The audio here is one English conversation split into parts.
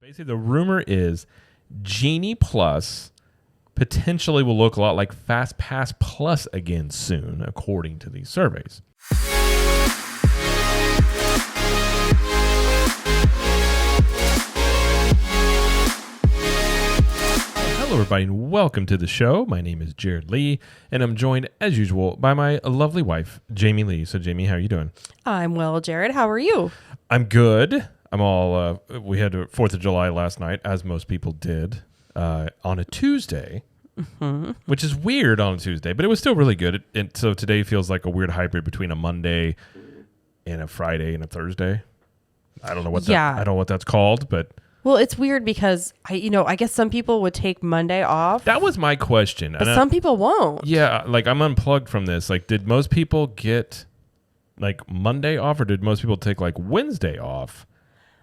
Basically, the rumor is Genie Plus potentially will look a lot like Fastpass Plus again soon, according to these surveys. Hello, everybody, and welcome to the show. My name is Jared Lee, and I'm joined, as usual, by my lovely wife, Jamie Lee. So, Jamie, how are you doing? I'm well, Jared. How are you? I'm good. I'm all, we had 4th of July last night, as most people did, on a Tuesday, which is weird on a Tuesday, but it was still really good. And so today feels like a weird hybrid between a Monday and a Friday and a Thursday. I don't know what I don't know what that's called, but... Well, it's weird because, I guess some people would take Monday off. That was my question. But some people won't. Yeah, like I'm unplugged from this. Like, did most people get like Monday off, or did most people take like Wednesday off?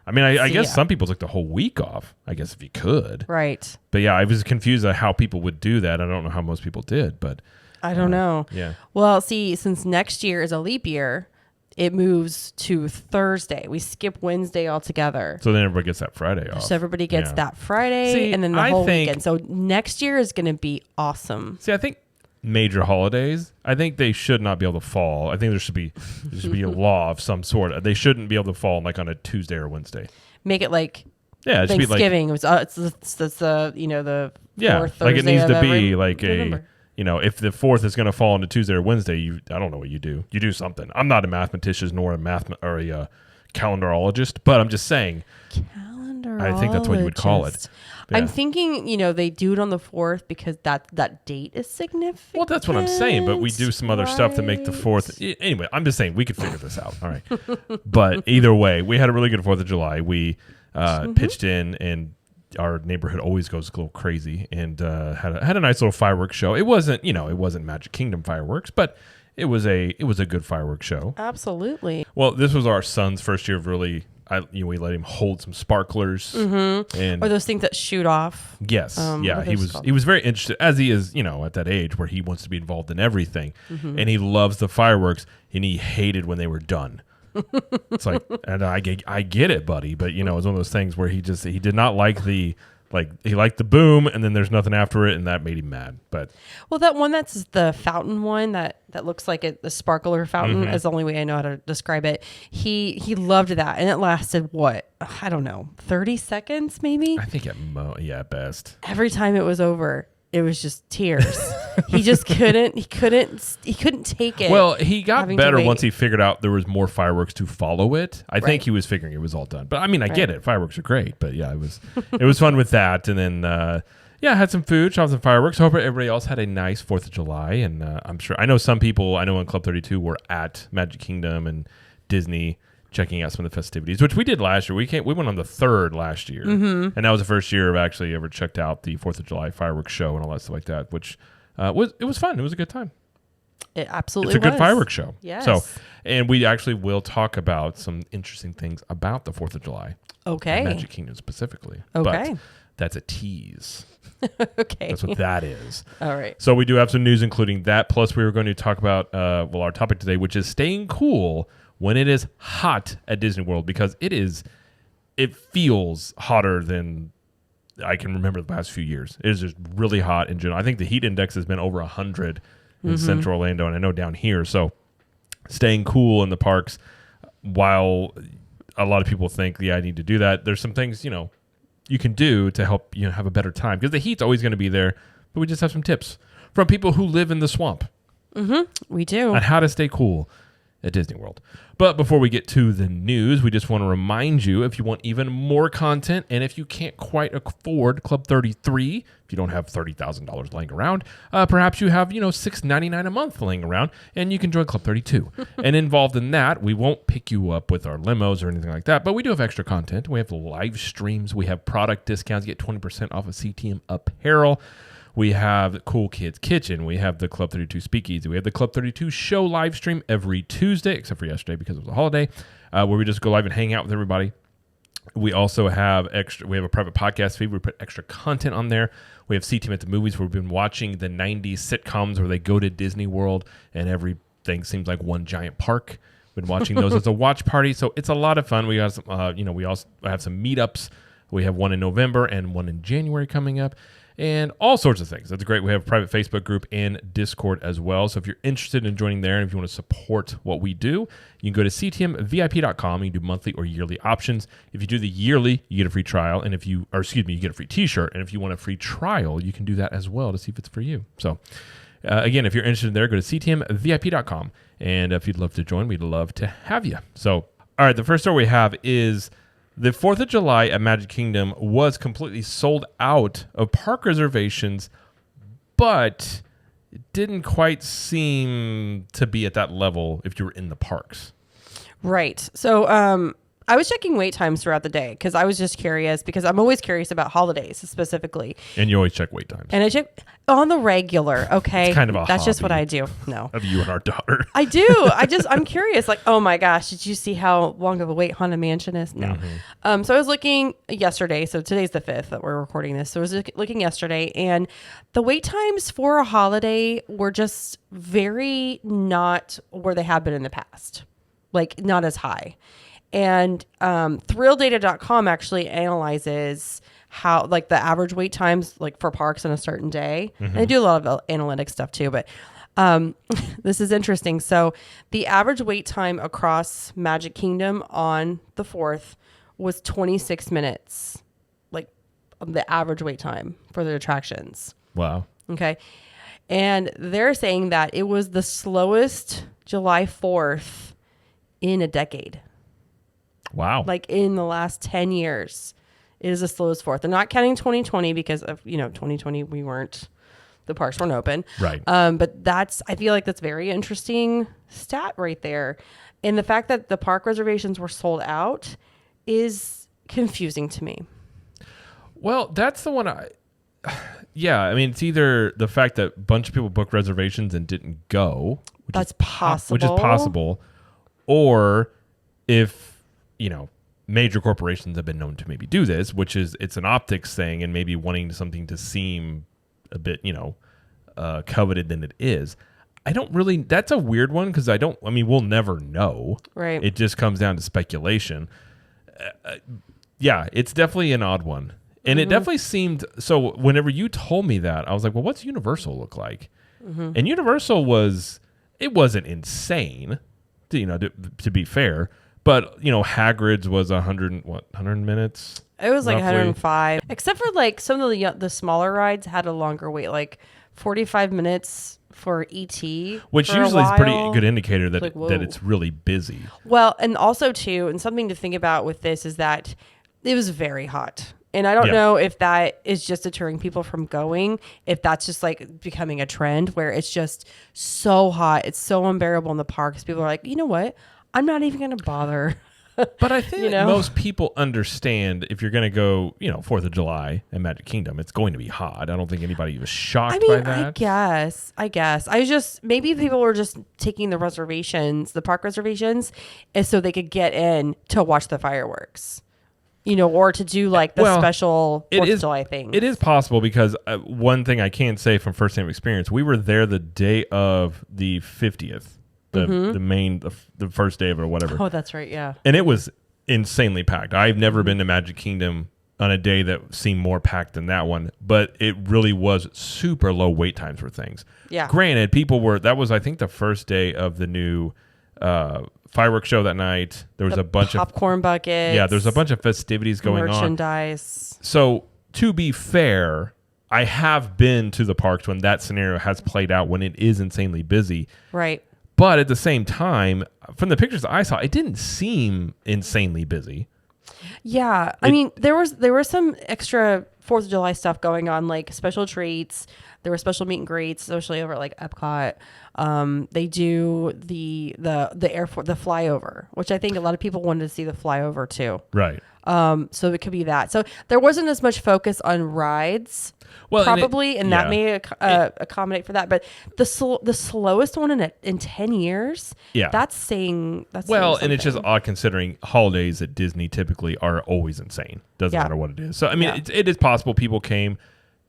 I mean, I guess some people took the whole week off, I guess, if you could. Right. But yeah, I was confused at how people would do that. I don't know how most people did, but... I don't know. Yeah. Well, see, since next year is a leap year, it moves to Thursday. We skip Wednesday altogether. So then everybody gets that Friday off. So everybody gets that Friday and then the whole weekend. So next year is going to be awesome. See, I think major holidays, I think they should not be able to fall. I think there should be a law of some sort. They shouldn't be able to fall like on a Tuesday or Wednesday. Make it like it should be like, Thanksgiving. It's the the fourth Thursday like it needs to be every like November. If the 4th is going to fall on a Tuesday or Wednesday, I don't know what you do. You do something. I'm not a mathematician nor a calendarologist, but I'm just saying. I think that's what you would call it. Yeah. I'm thinking, they do it on the 4th because that date is significant. Well, that's what I'm saying, but we do some other stuff to make the 4th. Anyway, I'm just saying we could figure this out. All right. But either way, we had a really good 4th of July. We pitched in, and our neighborhood always goes a little crazy, and had a nice little fireworks show. It wasn't, it wasn't Magic Kingdom fireworks, but it was a good fireworks show. Absolutely. Well, this was our son's first year of really... we let him hold some sparklers, and or those things that shoot off. Yes, he was very interested, as he is, at that age where he wants to be involved in everything, and he loves the fireworks, and he hated when they were done. It's like, and I get it, buddy, but it was one of those things where he did not like he liked the boom, and then there's nothing after it, and that made him mad. But that one that's the fountain one that looks like the sparkler fountain is the only way I know how to describe it. He loved that, and it lasted what? I don't know, 30 seconds maybe. I think at best. Every time it was over, it was just tears. He just couldn't take it. Well, he got better once he figured out there was more fireworks to follow it. I think he was figuring it was all done. But I mean, I get it. Fireworks are great. But yeah, it was fun with that. And then, I had some food, shot some fireworks. Hope everybody else had a nice 4th of July. And I know some people, in Club 32 were at Magic Kingdom and Disney checking out some of the festivities, which we did last year. We went on the 3rd last year, and that was the first year I've actually ever checked out the 4th of July fireworks show and all that stuff like that, which was fun. It was a good time. It absolutely It's a good fireworks show. Yes. So, and we actually will talk about some interesting things about the 4th of July. Okay. Magic Kingdom specifically. Okay. But that's a tease. Okay. That's what that is. All right. So we do have some news, including that. Plus, we were going to talk about our topic today, which is staying cool when it is hot at Disney World, because it feels hotter than I can remember the past few years. It is just really hot in general. I think the heat index has been over 100 in Central Orlando, and I know down here. So staying cool in the parks, while a lot of people think, I need to do that, there's some things, you can do to help have a better time, because the heat's always going to be there. But we just have some tips from people who live in the swamp. We do. On how to stay cool at Disney World. But before we get to the news, we just want to remind you, if you want even more content, and if you can't quite afford Club 33, if you don't have $30,000 laying around, perhaps you have, $6.99 a month laying around, and you can join Club 32. And involved in that, we won't pick you up with our limos or anything like that, but we do have extra content. We have live streams. We have product discounts. You get 20% off of CTM apparel. We have the Cool Kids Kitchen. We have the Club 32 Speakeasy. We have the Club 32 show live stream every Tuesday, except for yesterday because it was a holiday, where we just go live and hang out with everybody. We also have we have a private podcast feed. We put extra content on there. We have CTM at the Movies, where we've been watching the 90s sitcoms where they go to Disney World and everything seems like one giant park. We've been watching those as a watch party. So it's a lot of fun. We have some, we also have some meetups We have one in November and one in January coming up, and all sorts of things. That's great. We have a private Facebook group and Discord as well. So if you're interested in joining there and if you want to support what we do, you can go to ctmvip.com. You can do monthly or yearly options. If you do the yearly, you get a free trial. And if you get a free t-shirt. And if you want a free trial, you can do that as well to see if it's for you. So again, if you're interested in there, go to ctmvip.com. And if you'd love to join, we'd love to have you. So, all right, the first story we have is the 4th of July at Magic Kingdom was completely sold out of park reservations, but it didn't quite seem to be at that level if you were in the parks. Right. So I was checking wait times throughout the day because I was just curious, because I'm always curious about holidays specifically. And you always check wait times. And I check on the regular. Okay. It's kind of a That's just hobby what I do. No. Of you and our daughter. I do. I'm curious. Like, oh my gosh, did you see how long of a wait Haunted Mansion is? No. So I was looking yesterday. So today's the 5th that we're recording this. So I was looking yesterday, and the wait times for a holiday were just very not where they have been in the past. Like, not as high. And thrillData.com actually analyzes how, like, the average wait times, like, for parks on a certain day. And they do a lot of analytic stuff too, but this is interesting. So the average wait time across Magic Kingdom on the 4th was 26 minutes, like the average wait time for the attractions. Wow. Okay. And they're saying that it was the slowest July 4th in a decade. Wow. Like in the last 10 years, it is the slowest 4th. They're not counting 2020 because of, 2020, the parks weren't open. Right. But I feel like that's very interesting stat right there. And the fact that the park reservations were sold out is confusing to me. Well, that's the one yeah, I mean, it's either the fact that a bunch of people booked reservations and didn't go. That's possible. Which is possible. Or if, major corporations have been known to maybe do this, which is it's an optics thing and maybe wanting something to seem a bit, coveted than it is. That's a weird one because we'll never know. Right. It just comes down to speculation. Yeah, it's definitely an odd one. And it definitely seemed, so whenever you told me that, I was like, well, what's Universal look like? And Universal wasn't insane, to be fair. But, Hagrid's was 100 minutes? It was like roughly. 105. Except for like some of the smaller rides had a longer wait, like 45 minutes for E.T. Which for usually is a pretty good indicator that, like, that it's really busy. Well, and also too, and something to think about with this is that it was very hot. And I don't know if that is just deterring people from going, if that's just like becoming a trend where it's just so hot. It's so unbearable in the parks. People are like, you know what? I'm not even going to bother. But I think most people understand if you're going to go, 4th of July and Magic Kingdom, it's going to be hot. I don't think anybody was shocked by that. I guess. Maybe people were just taking the reservations, the park reservations, and so they could get in to watch the fireworks. Or to do like the special 4th of July thing. It is possible because one thing I can say from firsthand experience, we were there the day of the 50th. The first day of it or whatever. Oh, that's right. Yeah. And it was insanely packed. I've never been to Magic Kingdom on a day that seemed more packed than that one, but it really was super low wait times for things. Yeah. Granted, that was, I think, the first day of the new fireworks show that night. There was a bunch of popcorn buckets. Yeah, there's a bunch of festivities going merchandise. So to be fair, I have been to the parks when that scenario has played out when it is insanely busy. Right. But at the same time, from the pictures I saw, it didn't seem insanely busy. Yeah. I mean, there was some extra 4th of July stuff going on, like special treats. There were special meet and greets, especially over at like Epcot. They do the airport, the flyover, which I think a lot of people wanted to see the flyover too. Right. So it could be that. So there wasn't as much focus on rides, probably, and that may accommodate for that. But the slowest one in 10 years, that's saying and it's just odd considering holidays at Disney typically are always insane. Doesn't matter what it is. So I mean, it is possible people came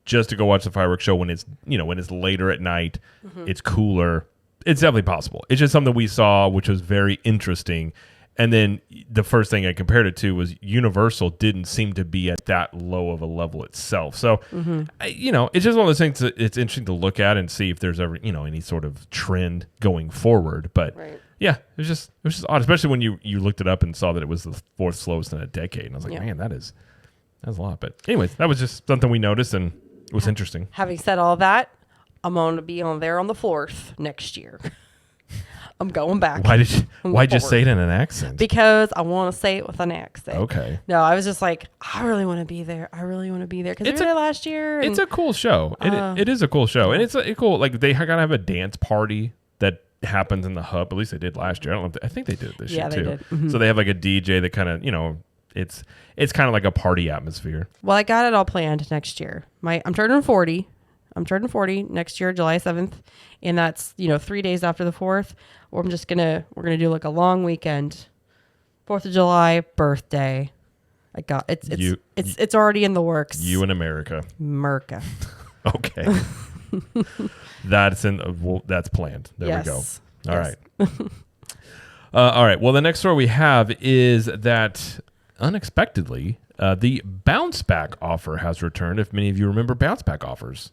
just to go watch the fireworks show when it's when it's later at night, it's cooler. It's definitely possible. It's just something we saw, which was very interesting. And then the first thing I compared it to was Universal didn't seem to be at that low of a level itself. So, it's just one of those things that it's interesting to look at and see if there's ever, any sort of trend going forward. But yeah, it was just odd, especially when you looked it up and saw that it was the fourth slowest in a decade. And I was like, man, that's a lot. But anyways, that was just something we noticed and it was interesting. Having said all that, I'm going to be on the 4th next year. I'm going back. Why'd you say it in an accent? Because I want to say it with an accent. Okay. No, I was just like, I really want to be there. Because we were there last year. It's a cool show. It is a cool show. And it's cool. Like, they got to have a dance party that happens in the hub. At least they did last year. I think they did it this year too. They did. Mm-hmm. So they have like a DJ that kind of, it's kind of like a party atmosphere. Well, I got it all planned next year. I'm turning 40. I'm turning 40 next year, July 7th. And that's, 3 days after the 4th. We're going to do like a long weekend. 4th of July, birthday. I got it's already in the works. You in America. Merca. Okay. That's planned. There we go. All right. All right. Well, the next story we have is that unexpectedly, the Bounceback offer has returned. If many of you remember Bounceback offers.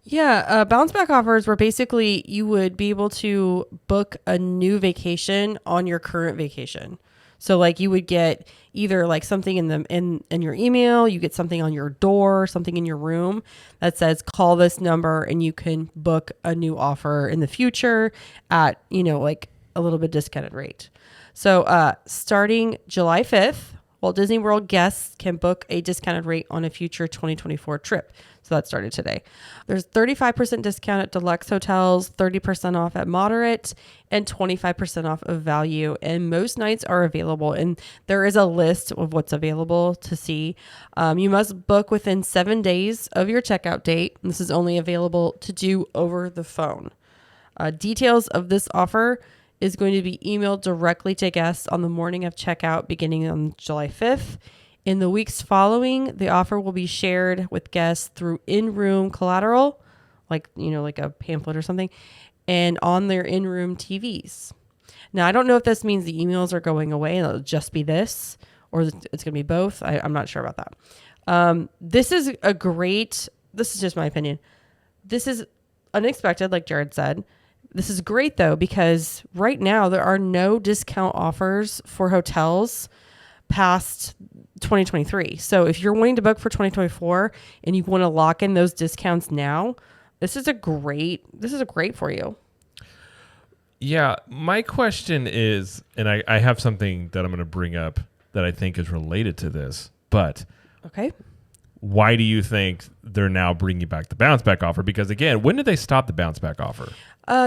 Yeah, Bounceback offers were basically you would be able to book a new vacation on your current vacation. So like you would get either like something in your email, you get something on your door, something in your room that says call this number and you can book a new offer in the future at, like a little bit discounted rate. So starting July 5th, Walt Disney World guests can book a discounted rate on a future 2024 trip. So that started today. There's 35% discount at deluxe hotels, 30% off at moderate, and 25% off of value. And most nights are available. And there is a list of what's available to see. You must book within 7 days of your checkout date. This is only available to do over the phone. Details of this offer is going to be emailed directly to guests on the morning of checkout beginning on July 5th. In the weeks following, the offer will be shared with guests through in-room collateral, like a pamphlet or something, and on their in-room TVs. Now, I don't know if this means the emails are going away and it'll just be this, or it's going to be both. I'm not sure about that. This is just my opinion. This is unexpected, like Jared said. This is great, though, because right now there are no discount offers for hotels past 2023. So if you're wanting to book for 2024 and you want to lock in those discounts now, this is great for you. Yeah, my question is, and I have something that I'm going to bring up that I think is related to this, but okay. Why do you think they're now bringing back the Bounceback offer? Because again, when did they stop the Bounceback offer?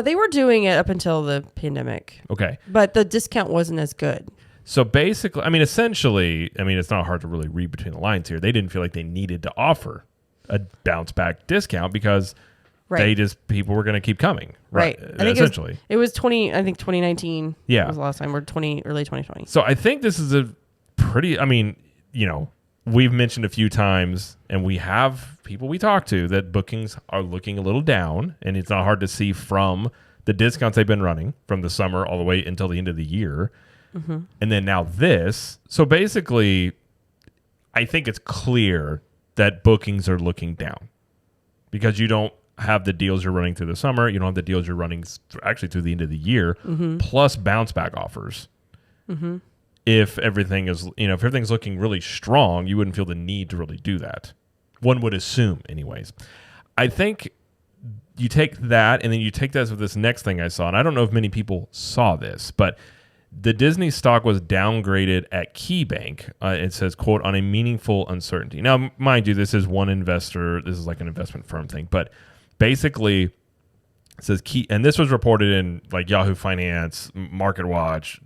They were doing it up until the pandemic. Okay. But the discount wasn't as good. So basically, essentially, it's not hard to really read between the lines here. They didn't feel like they needed to offer a Bounceback discount because people were going to keep coming. Right. I think essentially. It was 2019 yeah. was the last time, or early 2020. So I think this is a pretty, we've mentioned a few times, and we have people we talk to, that bookings are looking a little down, and it's not hard to see from the discounts they've been running from the summer all the way until the end of the year. Mm-hmm. And then now this. So basically, I think it's clear that bookings are looking down because you don't have the deals you're running through the summer. You don't have the deals you're running actually through the end of the year, plus Bounceback offers. Mm-hmm. If everything's looking really strong, you wouldn't feel the need to really do that. One would assume anyways. I think you take that and then you take that with this next thing I saw, and I don't know if many people saw this, but the Disney stock was downgraded at KeyBank. It says, quote, on a meaningful uncertainty. Now, mind you, this is one investor. This is like an investment firm thing, but basically it says and this was reported in like Yahoo Finance, MarketWatch,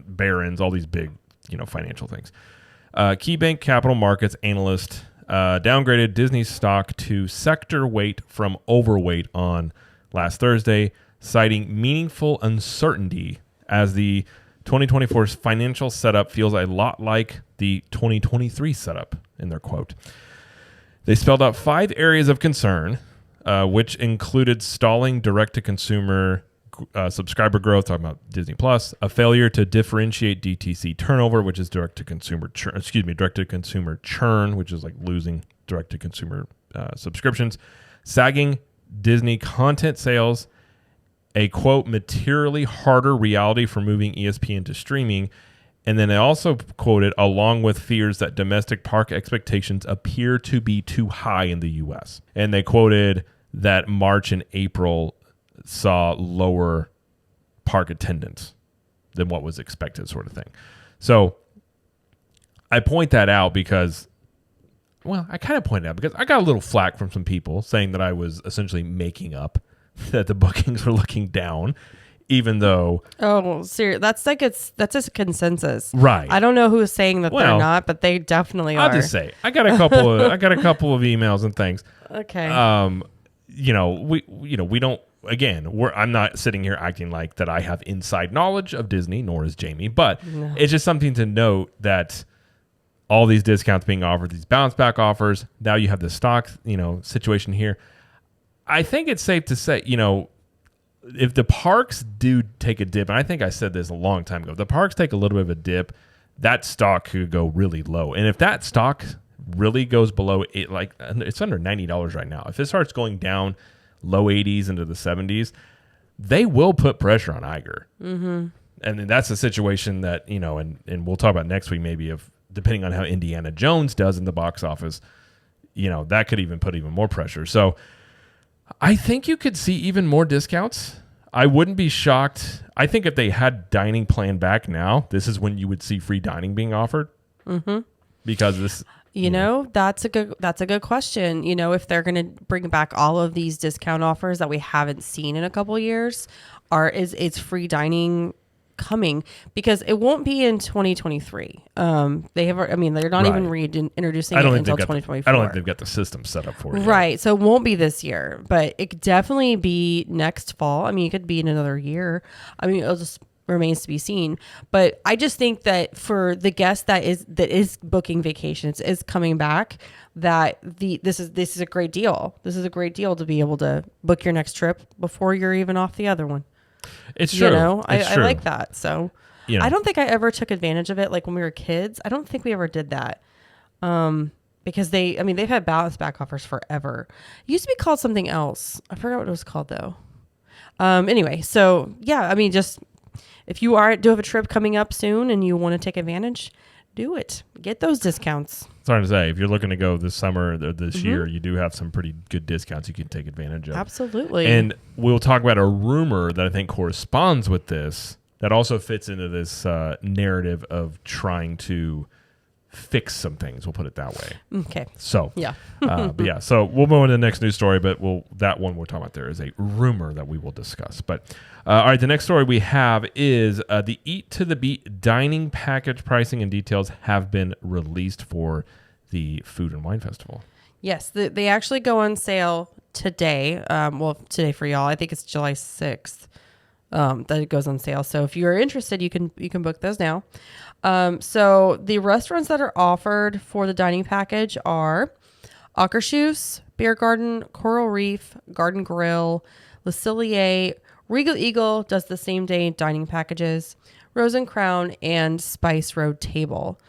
Barron's, all these big, financial things. KeyBank Capital Markets analyst downgraded Disney stock to sector weight from overweight on last Thursday, citing meaningful uncertainty as the 2024 financial setup feels a lot like the 2023 setup, in their quote. They spelled out 5 areas of concern, which included stalling direct-to-consumer subscriber growth, talking about Disney Plus, a failure to differentiate DTC turnover, which is direct to consumer churn, which is like losing direct to consumer subscriptions, sagging Disney content sales, a quote materially harder reality for moving ESPN to streaming. And then they also quoted, along with fears that domestic park expectations appear to be too high in the U.S. And they quoted that March and April saw lower park attendance than what was expected, sort of thing. So I point that out because, well, I kind of pointed out because I got a little flack from some people saying that I was essentially making up that the bookings were looking down. Even though, seriously, that's just a consensus, right? I don't know who's saying that they're not, but they definitely are. I'll just say I got a couple of emails and things. Okay. We don't. Again, I'm not sitting here acting like that I have inside knowledge of Disney, nor is Jamie. But it's just something to note that all these discounts being offered, these bounce back offers. Now you have the stock, situation here. I think it's safe to say, if the parks do take a dip, and I think I said this a long time ago, if the parks take a little bit of a dip, that stock could go really low. And if that stock really goes below it, like it's under $90 right now. If it starts going down low 80s into the 70s, they will put pressure on Iger. Mm-hmm. And then that's a situation that, and we'll talk about next week, maybe if depending on how Indiana Jones does in the box office, that could even put even more pressure. So I think you could see even more discounts. I wouldn't be shocked. I think if they had dining plan back now, this is when you would see free dining being offered. Mm-hmm. Because this, that's a good question. If they're going to bring back all of these discount offers that we haven't seen in a couple of years, is free dining coming? Because it won't be in 2023. They're not even introducing it until 2024. I don't think they've got the system set up for it. Right. So it won't be this year, but it could definitely be next fall. It could be in another year. It'll just remains to be seen. But I just think that for the guest that is booking vacations, is coming back, that this is a great deal. This is a great deal to be able to book your next trip before you're even off the other one. It's true. I like that. So I don't think I ever took advantage of it. Like when we were kids, I don't think we ever did that. Because they've had Bounceback offers forever. It used to be called something else. I forgot what it was called though. Anyway, so yeah, just if you do have a trip coming up soon and you want to take advantage, do it. Get those discounts. Sorry to say, if you're looking to go this summer or this year, you do have some pretty good discounts you can take advantage of. Absolutely. And we'll talk about a rumor that I think corresponds with this that also fits into this narrative of trying to fix some things. We'll put it that way. Okay. So, yeah. So we'll move on to the next news story, but that one we're talking about there is a rumor that we will discuss. But all right, the next story we have is the Eat to the Beat dining package pricing and details have been released for the Food and Wine Festival. Yes, they actually go on sale today. Today for y'all. I think it's July 6th that it goes on sale. So if you're interested, you can book those now. So the restaurants that are offered for the dining package are Akershus, Beer Garden, Coral Reef, Garden Grill, Le Cellier, Regal Eagle does the same day dining packages, Rose and Crown, and Spice Road Table.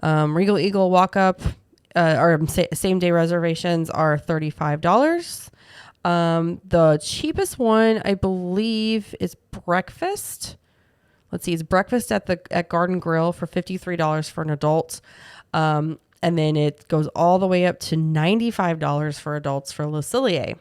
Regal Eagle walk up or same day reservations are $35. The cheapest one, I believe, is breakfast. Let's see, it's breakfast at Garden Grill for $53 for an adult. And then it goes all the way up to $95 for adults for Le Cellier.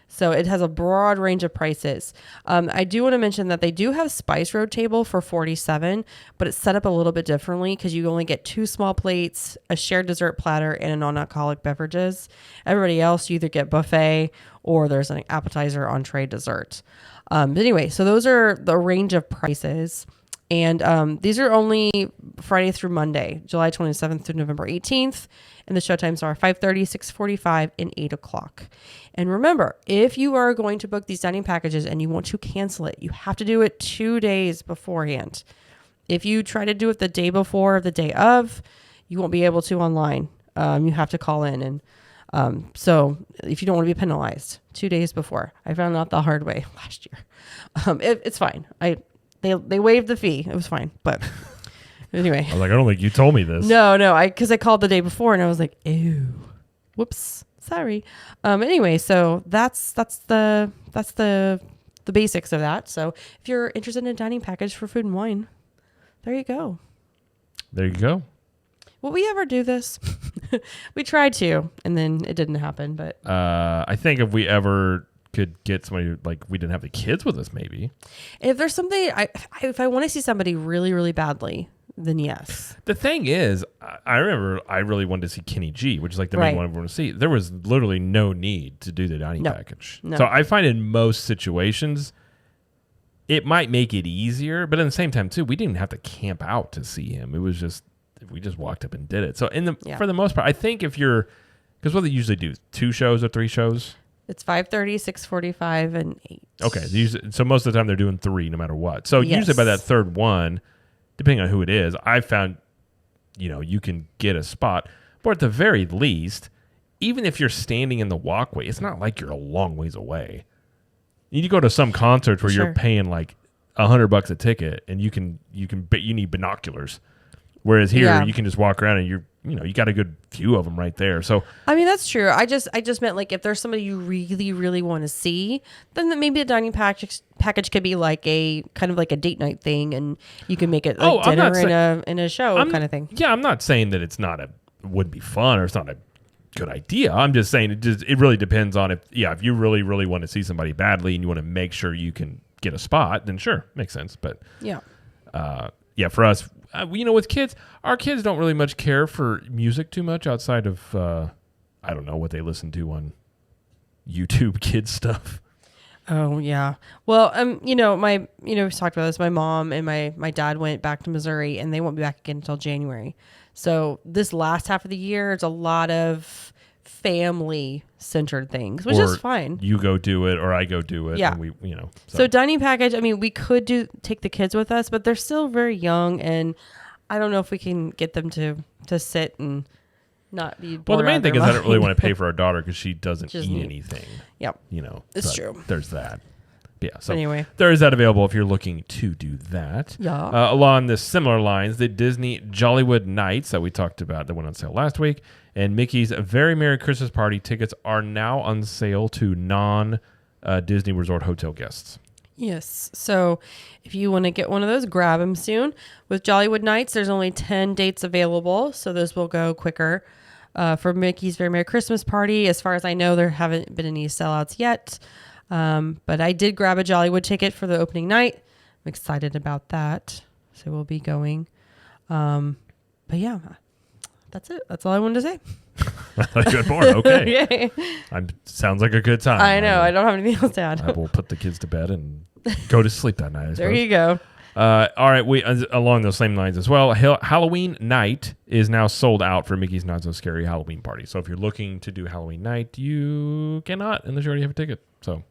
So it has a broad range of prices. I do want to mention that they do have Spice Road Table for $47, but it's set up a little bit differently because you only get 2 small plates, a shared dessert platter, and a non-alcoholic beverages. Everybody else, you either get buffet or there's an appetizer, entree, dessert. But anyway, so those are the range of prices. And these are only Friday through Monday, July 27th through November 18th. And the show times are 5:30, 6:45, and 8 o'clock. And remember, if you are going to book these dining packages and you want to cancel it, you have to do it 2 days beforehand. If you try to do it the day before or the day of, you won't be able to online. You have to call in. And So if you don't want to be penalized 2 days before, I found out the hard way last year. It's fine. They waived the fee. It was fine. But anyway, I was like, I don't think you told me this. no, because I called the day before and I was like, ew, whoops, sorry. Anyway, so that's the basics of that. So if you're interested in a dining package for food and wine, there you go. There you go. Will we ever do this? We tried to, and then it didn't happen. But I think if we ever could get somebody, like we didn't have the kids with us, maybe. If there's something, if I want to see somebody really, really badly, then yes. The thing is, I remember I really wanted to see Kenny G, which is like the main one I want to see. There was literally no need to do the dining package. No. So I find in most situations, it might make it easier, but at the same time too, we didn't have to camp out to see him. It was just, we just walked up and did it. So for the most part, I think if you're, because what they usually do, 2 shows or 3 shows? It's 5:30, 6:45, and 8. Okay. So most of the time they're doing 3 no matter what. So usually by that third one, depending on who it is, I found, you can get a spot. But at the very least, even if you're standing in the walkway, it's not like you're a long ways away. You need to go to some concerts where you're paying like $100 a ticket, and you need binoculars. Whereas here, you can just walk around and you got a good view of them right there. So I mean, that's true. I just meant like if there's somebody you really, really want to see, then maybe a dining package could be like a kind of like a date night thing, and you can make it like dinner in a show kind of thing. Yeah, I'm not saying that it's wouldn't be fun or it's not a good idea. I'm just saying it really depends on if you really, really want to see somebody badly and you want to make sure you can get a spot, then sure, makes sense. But for us, with kids, our kids don't really much care for music too much outside of, I don't know what they listen to on YouTube kids stuff. Oh yeah. Well, we've talked about this. My mom and my dad went back to Missouri, and they won't be back again until January. So this last half of the year, it's a lot of family centered things, which is fine. You go do it or I go do it. Yeah. And so dining package, I mean, we could take the kids with us, but they're still very young, and I don't know if we can get them to sit and not be bored. Well, the main thing is mind. I don't really want to pay for our daughter because she doesn't eat anything. Yep. It's true. There's that. Yeah. So anyway, there is that available if you're looking to do that. Yeah. Along the similar lines, the Disney Jollywood Nights that we talked about that went on sale last week, and Mickey's Very Merry Christmas Party tickets are now on sale to non-Disney Resort hotel guests. Yes. So if you want to get one of those, grab them soon. With Jollywood Nights, there's only 10 dates available, so those will go quicker. For Mickey's Very Merry Christmas Party, as far as I know, there haven't been any sellouts yet. But I did grab a Jollywood ticket for the opening night. I'm excited about that. So we'll be going. But yeah, that's it. That's all I wanted to say. Good more. Okay. Yay. Sounds like a good time. I know. I don't have anything else to add. I will put the kids to bed and go to sleep that night. There you go. All right. We along those same lines as well. Halloween night is now sold out for Mickey's Not So Scary Halloween Party. So if you're looking to do Halloween night, you cannot unless you already have a ticket. So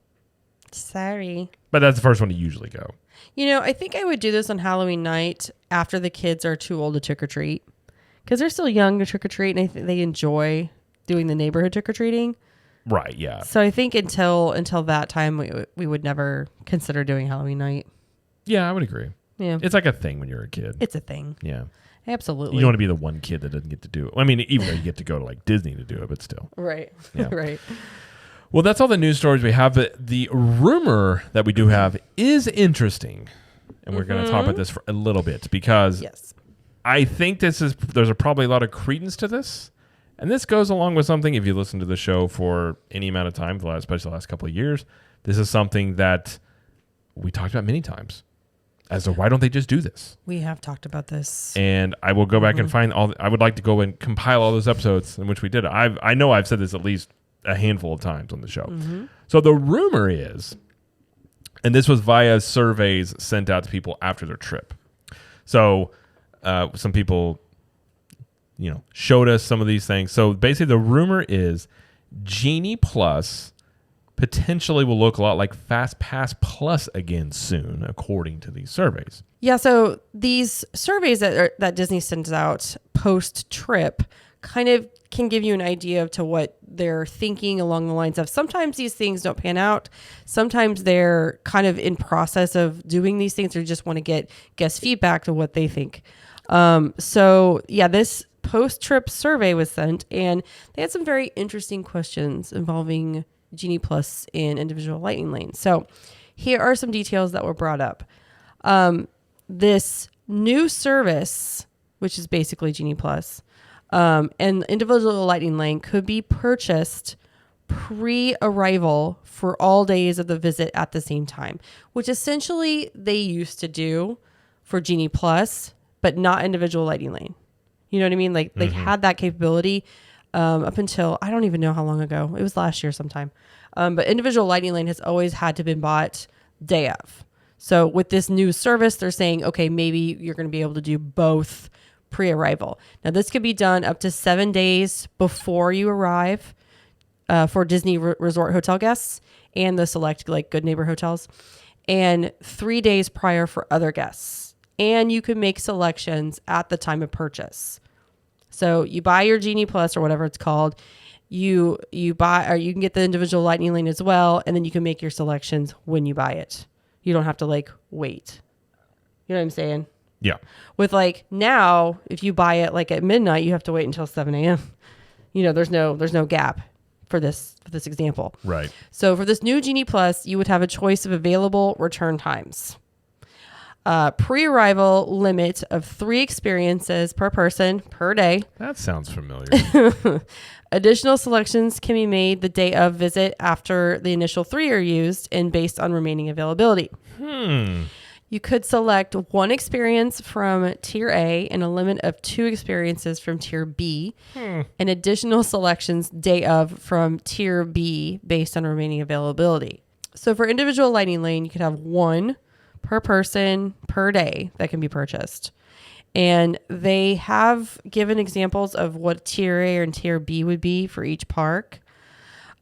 sorry. But that's the first one to usually go. I think I would do this on Halloween night after the kids are too old to trick or treat. Because they're still young to trick or treat, and I think they enjoy doing the neighborhood trick or treating. Right, yeah. So I think until that time, we would never consider doing Halloween night. Yeah, I would agree. Yeah. It's like a thing when you're a kid. It's a thing. Yeah. Absolutely. You don't want to be the one kid that doesn't get to do it. I mean, even though you get to go to like Disney to do it, but still. Right. Yeah. Right. Well, that's all the news stories we have. The rumor that we do have is interesting. And we're going to talk about this for a little bit because I think there's probably a lot of credence to this. And this goes along with something, if you listen to the show for any amount of time, especially the last couple of years, this is something that we talked about many times as to why don't they just do this? We have talked about this. And I will go back and find I would like to go and compile all those episodes in which we did it. I know I've said this at least a handful of times on the show. Mm-hmm. So the rumor is, and this was via surveys sent out to people after their trip. So some people, showed us some of these things. So basically the rumor is Genie Plus potentially will look a lot like Fastpass Plus again soon, according to these surveys. Yeah, so these surveys that Disney sends out post-trip kind of can give you an idea of to what they're thinking along the lines of sometimes these things don't pan out. Sometimes they're kind of in process of doing these things or just want to get guest feedback to what they think. So yeah, this post-trip survey was sent and they had some very interesting questions involving Genie Plus in individual lightning lanes. So here are some details that were brought up. This new service, which is basically Genie Plus, and individual lightning lane could be purchased pre-arrival for all days of the visit at the same time, which essentially they used to do for Genie Plus, but not individual lightning lane. You know what I mean? Like they had that capability up until, I don't even know how long ago. It was last year sometime. But individual lightning lane has always had to been bought day of. So with this new service, they're saying, okay, maybe you're going to be able to do both pre-arrival. Now this could be done up to 7 days before you arrive for Disney Resort hotel guests and the select like Good Neighbor hotels, and 3 days prior for other guests. And you can make selections at the time of purchase. So you buy your Genie Plus or whatever it's called. You buy, or you can get the individual lightning lane as well, and then you can make your selections when you buy it. You don't have to like wait. You know what I'm saying? Yeah. With like now, if you buy it like at midnight, you have to wait until 7 a.m. You know, there's no gap for this example. Right. So for this new Genie Plus, you would have a choice of available return times. Pre-arrival limit of 3 experiences per person per day. That sounds familiar. Additional selections can be made the day of visit after the initial 3 are used and based on remaining availability. You could select 1 experience from Tier A and a limit of 2 experiences from Tier B, and additional selections day of from Tier B based on remaining availability. So for individual lightning lane, you could have 1 per person per day that can be purchased. And they have given examples of what Tier A and Tier B would be for each park.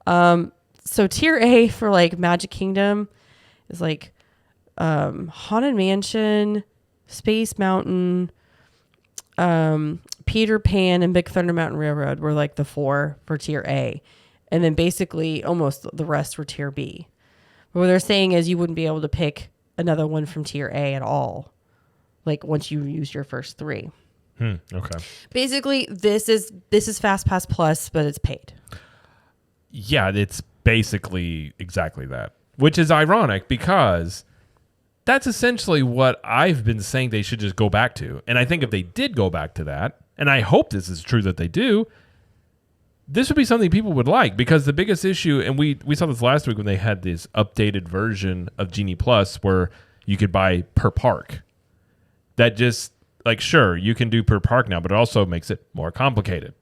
So Tier A for like Magic Kingdom is like Haunted Mansion, Space Mountain, Peter Pan, and Big Thunder Mountain Railroad were like the 4 for Tier A. And then basically almost the rest were Tier B. But what they're saying is you wouldn't be able to pick another one from Tier A at all. Like once you use your first 3. Okay. Basically, this is Fastpass Plus, but it's paid. Yeah, it's basically exactly that, which is ironic because that's essentially what I've been saying they should just go back to. And I think if they did go back to that, and I hope this is true that they do, this would be something people would like, because the biggest issue, and we saw this last week when they had this updated version of Genie Plus where you could buy per park. That just, like, sure, you can do per park now, but it also makes it more complicated.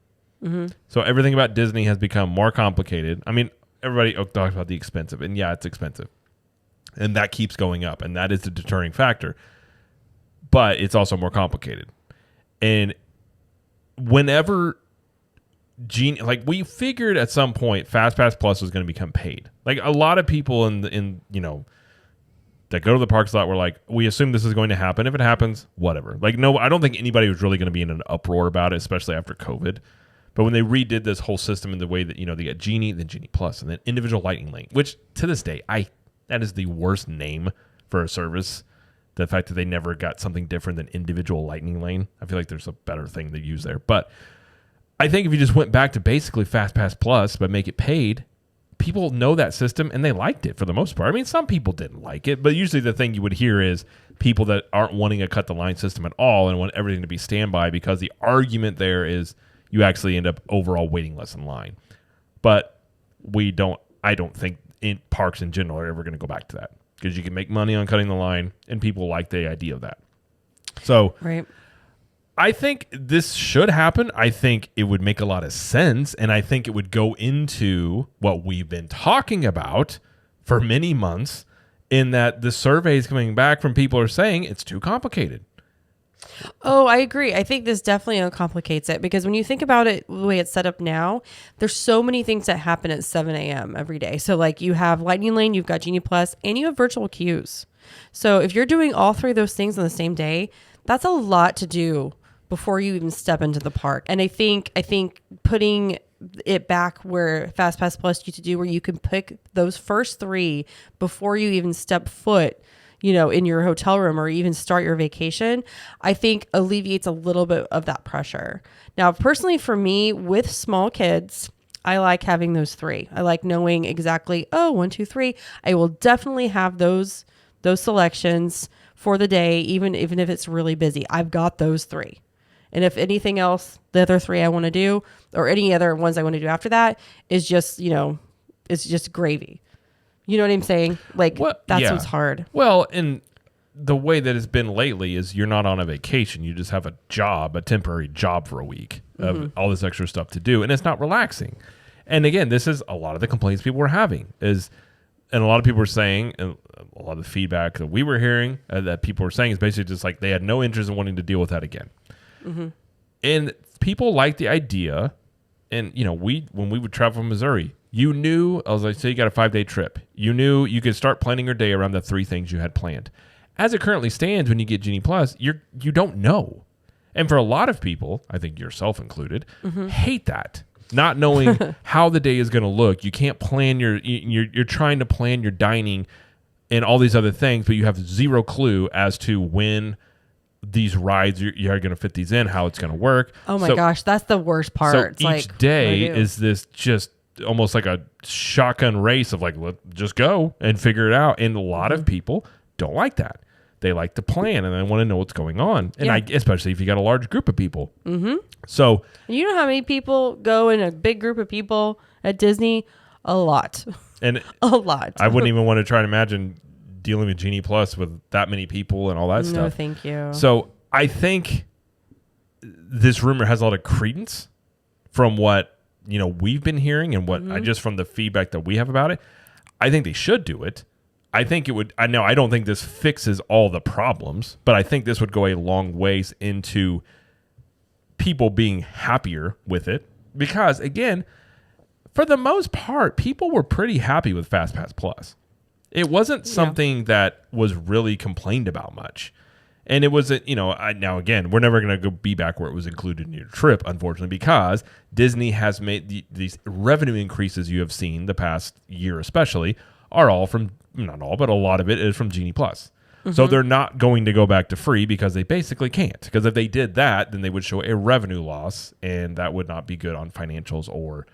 So everything about Disney has become more complicated. I mean, everybody talks about the expensive, and yeah, it's expensive. And that keeps going up, and that is the deterring factor. But it's also more complicated. And whenever Genie, like, we figured at some point Fastpass Plus was going to become paid. Like, a lot of people in you know, that go to the parks a lot were like, we assume this is going to happen. If it happens, whatever. Like, no, I don't think anybody was really going to be in an uproar about it, especially after COVID. But when they redid this whole system in the way that, you know, they got Genie, then Genie Plus, and then individual lightning lane, which to this day, that is the worst name for a service. The fact that they never got something different than individual lightning lane. I feel like there's a better thing to use there. But I think if you just went back to basically Fastpass Plus, but make it paid, people know that system and they liked it for the most part. I mean, some people didn't like it, but usually the thing you would hear is people that aren't wanting a cut the line system at all and want everything to be standby, because the argument there is you actually end up overall waiting less in line. But I don't think in parks in general are ever going to go back to that, because you can make money on cutting the line and people like the idea of that. So right. I think this should happen. I think it would make a lot of sense, and I think it would go into what we've been talking about for many months, in that the surveys coming back from people are saying it's too complicated. Oh, I agree. I think this definitely uncomplicates it, because when you think about it, the way it's set up now, there's so many things that happen at 7 a.m. every day. So like you have Lightning Lane, you've got Genie Plus, and you have virtual queues. So if you're doing all 3 of those things on the same day, that's a lot to do before you even step into the park. And I think putting it back where Fastpass Plus used to do, where you can pick those first 3 before you even step foot, in your hotel room or even start your vacation, I think alleviates a little bit of that pressure. Now, personally for me, with small kids, I like having those 3. I like knowing exactly, 1, 2, 3. I will definitely have those selections for the day, even if it's really busy. I've got those 3. And if anything else, the other 3 I want to do, or any other ones I want to do after that, is just, it's just gravy. You know what I'm saying? Like, that's what's hard. Well, and the way that it's been lately is you're not on a vacation. You just have a temporary job for a week of all this extra stuff to do. And it's not relaxing. And again, this is a lot of the complaints people were having and a lot of people were saying, and a lot of the feedback that we were hearing that people were saying is basically just like they had no interest in wanting to deal with that again. Mm-hmm. And people like the idea. And, when we would travel from Missouri, you knew, I was like, say you got a 5-day trip. You knew you could start planning your day around the 3 things you had planned. As it currently stands, when you get Genie Plus, you don't know. And for a lot of people, I think yourself included, hate that. Not knowing how the day is going to look. You can't plan you're trying to plan your dining and all these other things, but you have zero clue as to when these rides you're going to fit these in, how it's going to work. Oh my gosh, that's the worst part. So each day is this just almost like a shotgun race of like, let's just go and figure it out. And a lot of people don't like that. They like to plan and they want to know what's going on. And especially if you got a large group of people. Mm-hmm. So you know how many people go in a big group of people at Disney? A lot. And a lot. I wouldn't even want to try to imagine dealing with Genie Plus with that many people and all that stuff. No, thank you. So I think this rumor has a lot of credence from what we've been hearing and what just from the feedback that we have about it. I think they should do it. I think it would. I don't think this fixes all the problems, but I think this would go a long ways into people being happier with it because, again, for the most part, people were pretty happy with Fastpass Plus. It wasn't something that was really complained about much. And it wasn't, now again, we're never going to go be back where it was included in your trip, unfortunately, because Disney has made these revenue increases you have seen the past year especially are all from, not all, but a lot of it is from Genie Plus. Mm-hmm. So they're not going to go back to free because they basically can't. Because if they did that, then they would show a revenue loss, and that would not be good on financials or,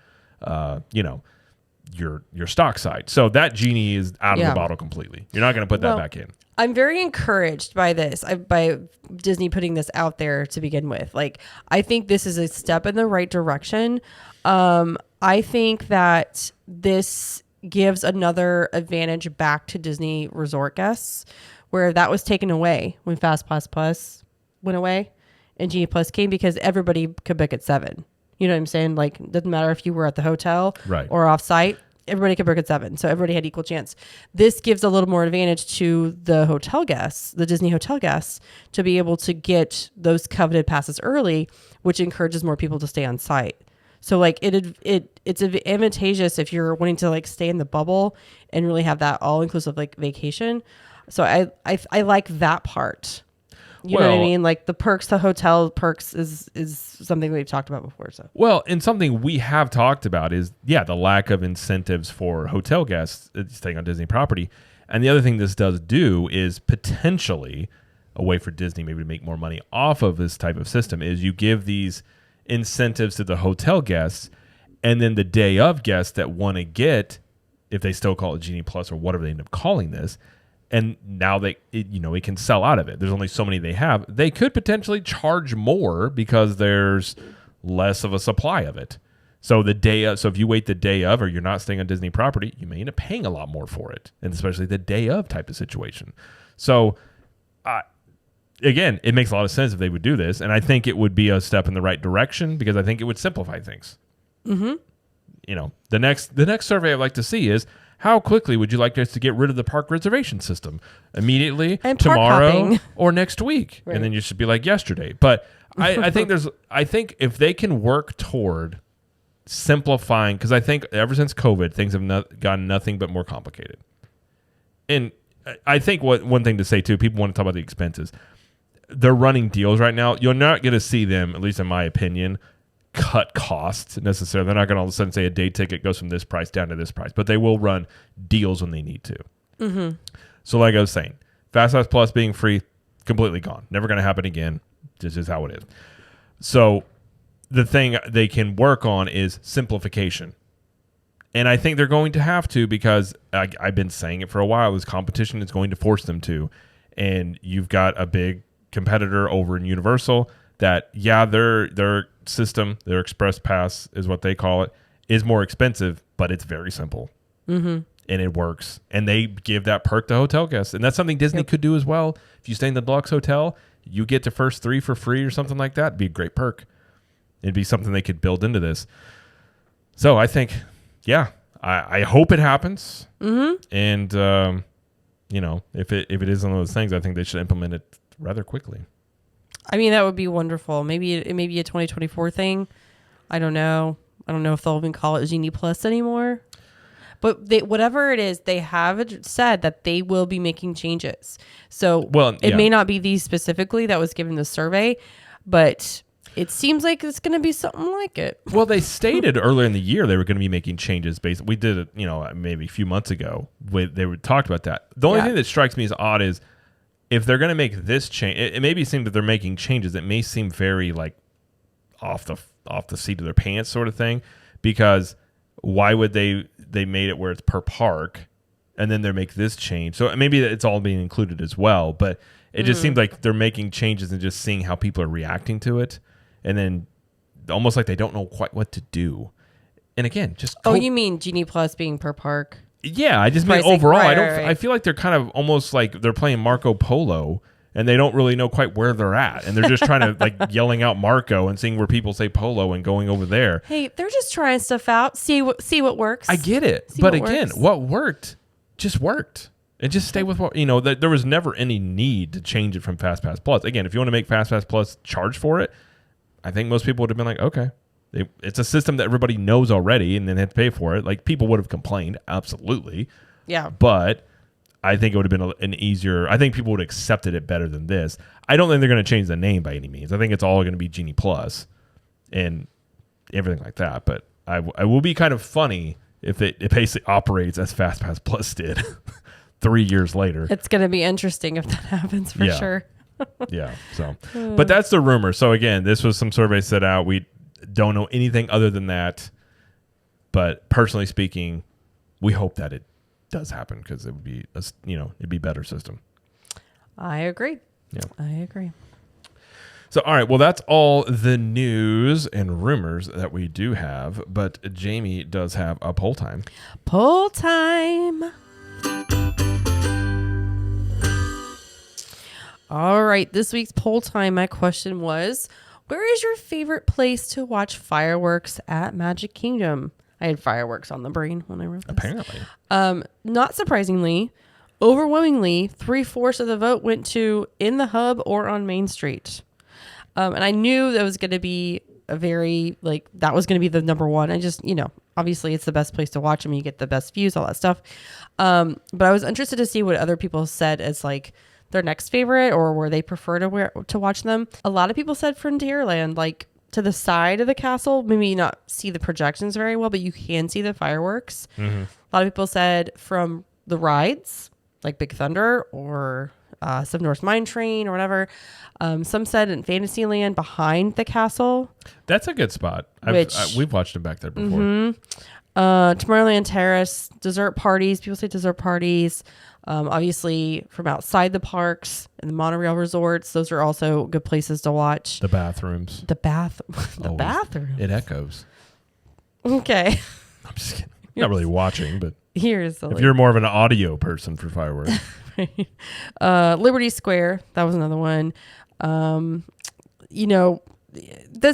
your stock side. So that Genie is out of the bottle completely. You're not going to put that back in. I'm very encouraged by this, by Disney putting this out there to begin with. Like, I think this is a step in the right direction. I think that this gives another advantage back to Disney resort guests, where that was taken away when Fastpass Plus went away and Genie Plus came, because everybody could book at 7. You know what I'm saying? Like, it doesn't matter if you were at the hotel or off site. Everybody could book at 7. So everybody had equal chance. This gives a little more advantage to the hotel guests, the Disney hotel guests, to be able to get those coveted passes early, which encourages more people to stay on site. So like it's advantageous if you're wanting to like stay in the bubble and really have that all inclusive like vacation. So I like that part. You know what I mean? Like the perks, the hotel perks is something we've talked about before. So and something we have talked about is the lack of incentives for hotel guests staying on Disney property. And the other thing this does do is potentially a way for Disney maybe to make more money off of this type of system is you give these incentives to the hotel guests, and then the day of guests that want to get, if they still call it Genie Plus or whatever they end up calling this, and now it can sell out of it. There's only so many they have. They could potentially charge more because there's less of a supply of it. So so if you wait the day of, or you're not staying on Disney property, you may end up paying a lot more for it, and especially the day of type of situation. So, again, it makes a lot of sense if they would do this, and I think it would be a step in the right direction because I think it would simplify things. Mm-hmm. The next survey I'd like to see is, how quickly would you like us to get rid of the park reservation system? Immediately, and tomorrow, or next week? Right. And then you should be like yesterday. But I think if they can work toward simplifying, because I think ever since COVID, things have gotten nothing but more complicated. And I think one thing to say too, people want to talk about the expenses. They're running deals right now. You're not going to see them, at least in my opinion, cut costs necessarily. They're not going to all of a sudden say a day ticket goes from this price down to this price, but they will run deals when they need to. Mm-hmm. So like I was saying, Fastpass Plus being free, completely gone. Never going to happen again. This is how it is. So the thing they can work on is simplification. And I think they're going to have to, because I've been saying it for a while, this competition is going to force them to. And you've got a big competitor over in Universal that, yeah, their system, their Express Pass is what they call it, is more expensive, but it's very simple. Mm-hmm. And it works. And they give that perk to hotel guests. And that's something Disney could do as well. If you stay in the deluxe hotel, you get the first 3 for free or something like that. It'd be a great perk. It'd be something they could build into this. So I think, yeah, I hope it happens. Mm-hmm. And, you know, if it is one of those things, I think they should implement it rather quickly. I mean, that would be wonderful. Maybe it may be a 2024 thing. I don't know. I don't know if they'll even call it Genie Plus anymore. But whatever it is, they have said that they will be making changes. So it may not be these specifically that was given the survey, but it seems like it's going to be something like it. Well, they stated earlier in the year they were going to be making changes. We did it, maybe a few months ago. They talked about that. The only thing that strikes me as odd is if they're going to make this change, it maybe seems that they're making changes. It may seem very like off the seat of their pants sort of thing, because why would they made it where it's per park and then they make this change? So maybe it's all being included as well, but it just seems like they're making changes and just seeing how people are reacting to it. And then almost like they don't know quite what to do. And again, just you mean Genie Plus being per park? Yeah, I just mean overall. I feel like they're kind of almost like they're playing Marco Polo, and they don't really know quite where they're at, and they're just trying to like yelling out Marco and seeing where people say Polo and going over there. Hey, they're just trying stuff out. See what works. I get it, but again, what worked just worked. And just stay with what there was never any need to change it from Fastpass Plus. Again, if you want to make Fastpass Plus charge for it, I think most people would have been like, okay, it's a system that everybody knows already, and then they have to pay for it. Like, people would have complained, absolutely. Yeah. But I think it would have been an easier. I think people would have accepted it better than this. I don't think they're going to change the name by any means. I think it's all going to be Genie Plus and everything like that. But I will be kind of funny if it basically operates as Fastpass Plus did 3 years later. It's going to be interesting if that happens for sure. Yeah. So, but that's the rumor. So again, this was some survey set out. We don't know anything other than that. But personally speaking, we hope that it does happen, because it would be it'd be a better system. I agree. Yeah, I agree. So all right, well, that's all the news and rumors that we do have. But Jamie does have a poll time. Poll time. All right, this week's poll time, my question was, where is your favorite place to watch fireworks at Magic Kingdom? I had fireworks on the brain when I wrote this. Apparently. Not surprisingly, overwhelmingly, 3/4 of the vote went to in the hub or on Main Street. And I knew that was going to be that was going to be the number one. I just, obviously it's the best place to watch them. You get the best views, all that stuff. But I was interested to see what other people said as like their next favorite, or where they prefer to watch them. A lot of people said Frontierland, like to the side of the castle, maybe not see the projections very well, but you can see the fireworks. Mm-hmm. A lot of people said from the rides, like Big Thunder or Seven Dwarfs Mine Train or whatever. Some said in Fantasyland behind the castle. That's a good spot. We've watched them back there before. Mm-hmm. Tomorrowland Terrace, dessert parties. People say dessert parties. Obviously from outside the parks and the monorail resorts, those are also good places to watch. The bathrooms. The bathroom. It echoes. Okay. I'm just kidding. Not really watching, but if you're more of an audio person for fireworks. Liberty Square, that was another one. That's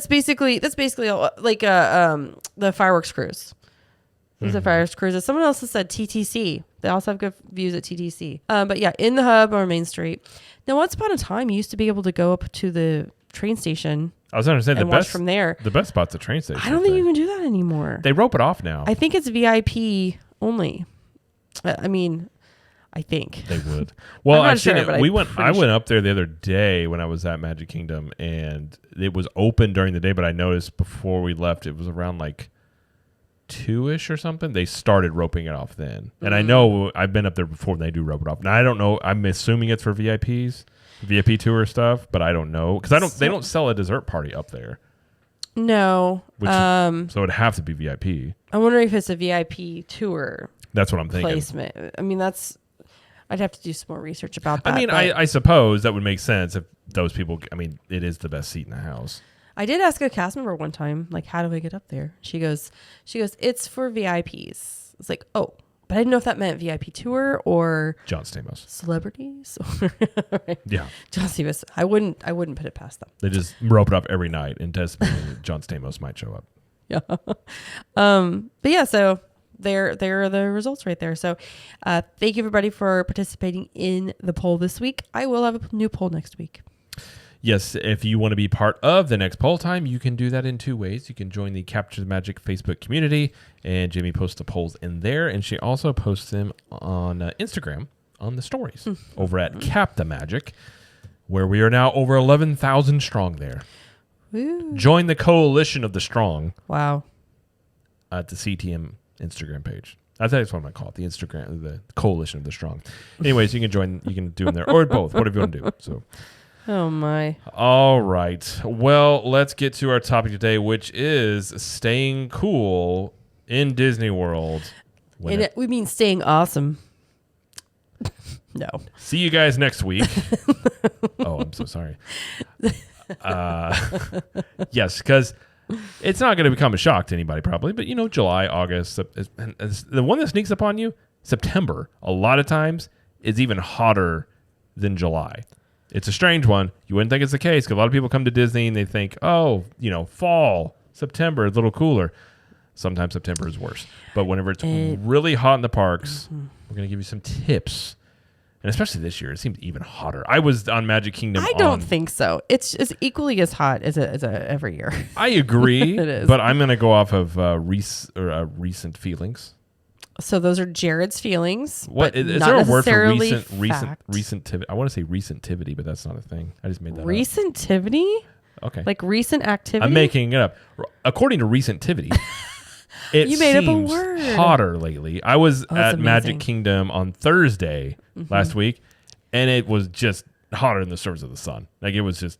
basically like the fireworks cruise. There's a fireworks cruise. Someone else has said TTC. They also have good views at TTC. But yeah, in the hub or Main Street. Now, once upon a time, you used to be able to go up to the train station. I was going to say the best from there. The best spot's the train station. I don't think you can do that anymore. They rope it off now. I think it's VIP only. I mean, I think. They would. Well, I'm not I've seen sure, it. but I went up there the other day when I was at Magic Kingdom, and it was open during the day, but I noticed before we left, it was around like 2-ish or something. They started roping it off then. And I know I've been up there before and they do rope it off. Now, I don't know. I'm assuming it's for VIPs, VIP tour stuff, but I don't know. Because they don't sell a dessert party up there. No. So it'd have to be VIP. I wonder if it's a VIP tour. That's what I'm thinking. Placement. I mean, I'd have to do some more research about that. I mean, I suppose that would make sense if those people, I mean, it is the best seat in the house. I did ask a cast member one time, like, how do I get up there? She goes, it's for VIPs. It's like, oh, but I didn't know if that meant VIP tour or John Stamos. Celebrities. Right. Yeah. John Stamos. I wouldn't put it past them. They just rope it up every night anticipating that John Stamos might show up. Yeah. But yeah, so there are the results right there. So thank you everybody for participating in the poll this week. I will have a new poll next week. Yes, if you want to be part of the next poll time, you can do that in 2 ways. You can join the Capture the Magic Facebook community, and Jamie posts the polls in there, and she also posts them on Instagram on the stories over at Cap the Magic, where we are now over 11,000 strong there. Woo. Join the coalition of the strong. Wow. At the CTM Instagram page. I think that's what I'm going to call it, the coalition of the strong. Anyways, you can join, you can do them there, or both, whatever you want to do. So. Oh, my. All right. Well, let's get to our topic today, which is staying cool in Disney World. We mean staying awesome. No. See you guys next week. Oh, I'm so sorry. Yes, because it's not going to become a shock to anybody probably, but July, August, the one that sneaks up on you, September, a lot of times is even hotter than July. It's a strange one. You wouldn't think it's the case because a lot of people come to Disney and they think, oh, fall, September, a little cooler. Sometimes September is worse. But whenever it's really hot in the parks, we're going to give you some tips. And especially this year, it seems even hotter. I was on Magic Kingdom. I don't think so. It's equally as hot as every year. I agree. It is. But I'm going to go off of recent feelings. So those are Jared's feelings. What is not there a word for fact. recentivity? I want to say recentivity, but that's not a thing. I just made that up. Recentivity? Okay. Like recent activity? I'm making it up. According to recentivity, it you made up a seems word. hotter lately. I was at amazing. Magic Kingdom on Thursday last week, and it was just hotter than the surface of the sun. Like it was just,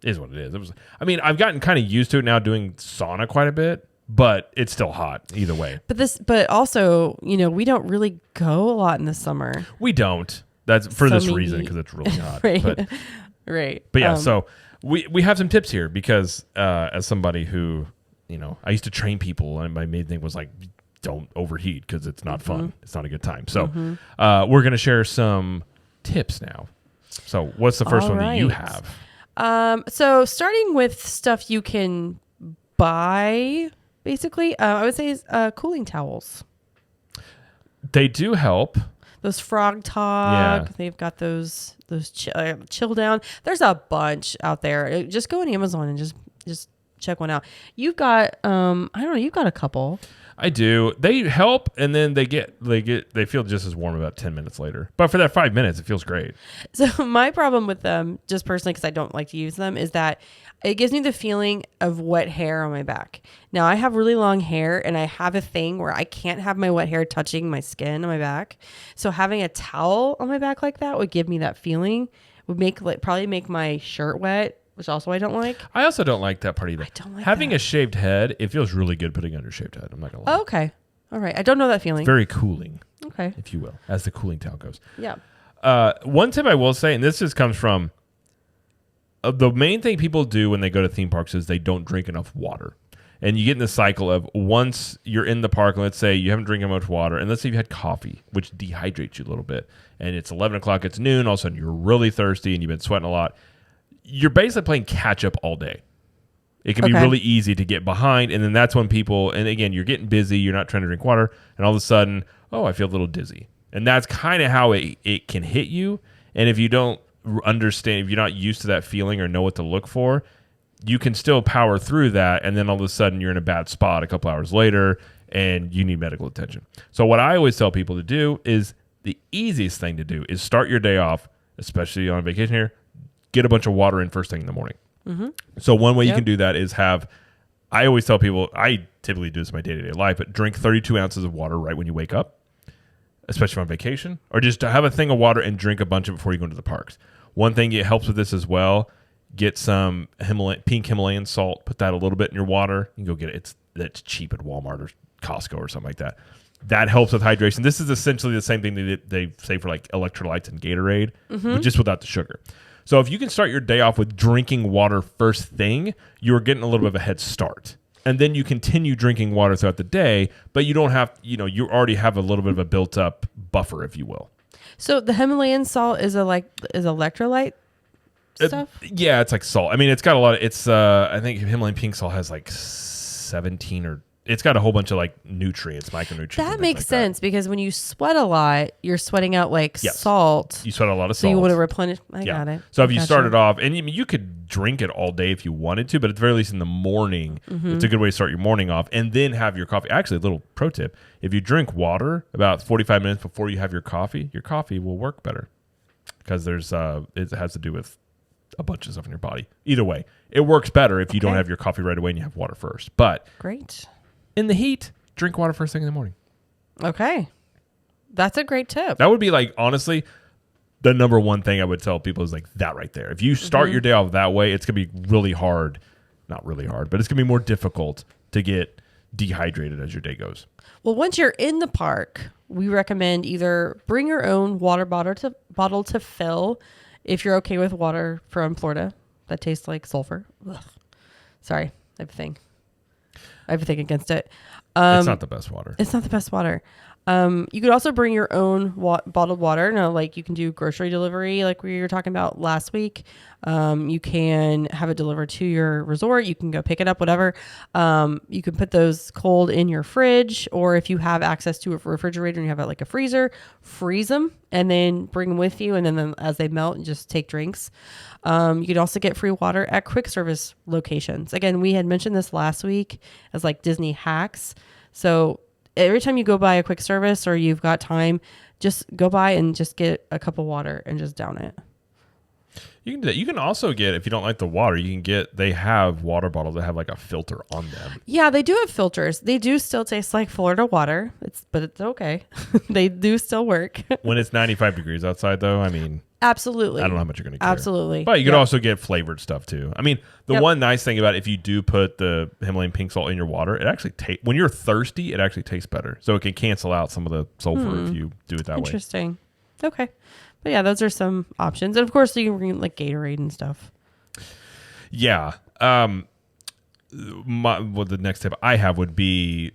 is what it is. It was. I mean, I've gotten kind of used to it now doing sauna quite a bit. But it's still hot either way. But also, we don't really go a lot in the summer. We don't. That's for this reason because it's really hot. Right. But, right. But yeah, so we have some tips here because as somebody who, I used to train people and my main thing was like, don't overheat because it's not fun. It's not a good time. So we're going to share some tips now. So what's the first one that you have? So starting with stuff you can buy. Basically, I would say cooling towels. They do help. Those Frog Talk. Yeah. They've got those chill down. There's a bunch out there. Just go on Amazon and just check one out. You've got I don't know. You've got a couple. I do. They help, and then they feel just as warm about 10 minutes later. But for that 5 minutes, it feels great. So my problem with them, just personally, because I don't like to use them, is that it gives me the feeling of wet hair on my back. Now, I have really long hair, and I have a thing where I can't have my wet hair touching my skin on my back. So having a towel on my back like that would give me that feeling. Would probably make my shirt wet, which also I don't like. I also don't like that part either. I don't like having that. a shaved head. It feels really good putting on your shaved head. I'm not gonna lie. Oh, okay, all right. I don't know that feeling. Very cooling. Okay, if you will, as the cooling towel goes. Yeah. One tip I will say, and this just comes from the main thing people do when they go to theme parks is they don't drink enough water. And you get in the cycle of once you're in the park, let's say you haven't drinking much water, and let's say you had coffee, which dehydrates you a little bit, and it's 11 o'clock, it's noon, all of a sudden you're really thirsty and you've been sweating a lot. You're basically playing catch up all day. It can be really easy to get behind, and then that's when people, and again, you're getting busy, you're not trying to drink water, and all of a sudden, oh, I feel a little dizzy. And that's kind of how it can hit you. And if you don't understand, if you're not used to that feeling or know what to look for, you can still power through that, and then all of a sudden you're in a bad spot a couple hours later and you need medical attention. So what I always tell people to do is The easiest thing to do is start your day off, especially on vacation here, get a bunch of water in first thing in the morning. Mm-hmm. So one way you can do that is I always tell people, I typically do this in my day-to-day life, but drink 32 ounces of water right when you wake up, especially on vacation, or just to have a thing of water and drink a bunch of it before you go into the parks. One thing that helps with this as well, get some pink Himalayan salt, put that a little bit in your water. You can go get it. It's cheap at Walmart or Costco or something like that. That helps with hydration. This is essentially the same thing that they say for like electrolytes and Gatorade, but just without the sugar. So if you can start your day off with drinking water first thing, you're getting a little bit of a head start. And then you continue drinking water throughout the day, but you don't have, you already have a little bit of a built up buffer, if you will. So the Himalayan salt is electrolyte stuff? Yeah, it's like salt. I mean, it's got a lot of, I think Himalayan pink salt has like 17 or it's got a whole bunch of like nutrients, micronutrients. That makes sense because when you sweat a lot, you're sweating out like salt. You sweat a lot of salt. So you want to replenish. I got it. So if you started off, and you could drink it all day if you wanted to, but at the very least in the morning, it's a good way to start your morning off and then have your coffee. Actually, a little pro tip. If you drink water about 45 minutes before you have your coffee will work better because it has to do with a bunch of stuff in your body. Either way, it works better if you don't have your coffee right away and you have water first. But great. In the heat, drink water first thing in the morning. Okay. That's a great tip. That would be like, honestly, the number one thing I would tell people is like that right there. If you start your day off that way, it's going to be really hard. Not really hard, but it's going to be more difficult to get dehydrated as your day goes. Well, once you're in the park, we recommend either bring your own water bottle to fill if you're okay with water from Florida that tastes like sulfur. Ugh. Sorry, I have a thing against it. It's not the best water. It's not the best water. You could also bring your own bottled water. No, like you can do grocery delivery like we were talking about last week. You can have it delivered to your resort. You can go pick it up, whatever. You can put those cold in your fridge, or if you have access to a refrigerator and you have it like a freezer, freeze them and then bring them with you. And then as they melt, just take drinks. You could also get free water at quick service locations. Again, we had mentioned this last week as like Disney hacks. So every time you go by a quick service or you've got time, just go by and just get a cup of water and just down it. You can do that. You can also get, if you don't like the water, they have water bottles that have like a filter on them. Yeah, they do have filters. They do still taste like Florida water, but it's okay. They do still work. When it's 95 degrees outside, though, I mean... Absolutely. I don't know how much you're going to care. Absolutely. But you could also get flavored stuff, too. I mean, the one nice thing about if you do put the Himalayan pink salt in your water, it actually when you're thirsty, it actually tastes better. So it can cancel out some of the sulfur if you do it that way. Interesting. Okay. But yeah, those are some options. And of course, you can bring like Gatorade and stuff. Yeah. The next tip I have would be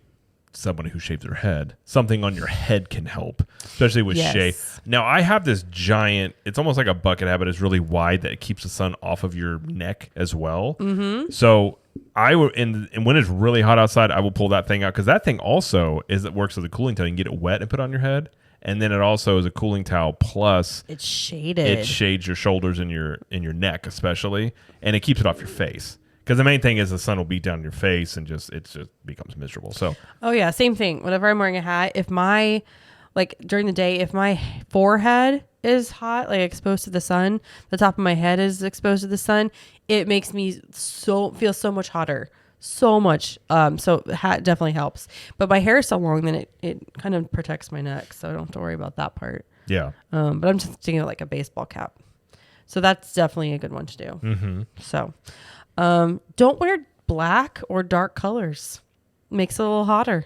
someone who shaves their head. Something on your head can help, especially with shave. Now, I have this giant, it's almost like a bucket hat, but it's really wide that it keeps the sun off of your neck as well. Mm-hmm. So I will, and when it's really hot outside, I will pull that thing out because that thing also it works as a cooling towel. You can get it wet and put it on your head. And then it also is a cooling towel plus it's shaded. It shades your shoulders and your neck especially, and it keeps it off your face. Because the main thing is the sun will beat down your face and it just becomes miserable. So oh yeah, same thing. Whenever I'm wearing a hat, if my during the day, if my forehead is hot, like exposed to the sun, the top of my head is exposed to the sun, it makes me feel so much hotter. So much. So hat definitely helps. But my hair is so long, then it kind of protects my neck, so I don't have to worry about that part. Yeah. But I'm just thinking like a baseball cap. So that's definitely a good one to do. Mm-hmm. So don't wear black or dark colors. Makes it a little hotter.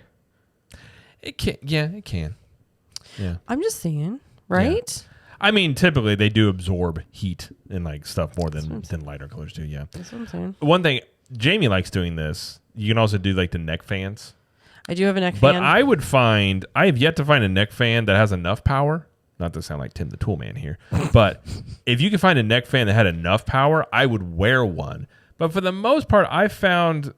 It can. Yeah, it can. Yeah. I'm just saying, right? Yeah. I mean, typically they do absorb heat and like stuff more than lighter colors do. Yeah. That's what I'm saying. One thing, Jamie likes doing this. You can also do like the neck fans. I do have a neck fan. But I have yet to find a neck fan that has enough power. Not to sound like Tim the Tool Man here. But if you can find a neck fan that had enough power, I would wear one. But for the most part, I found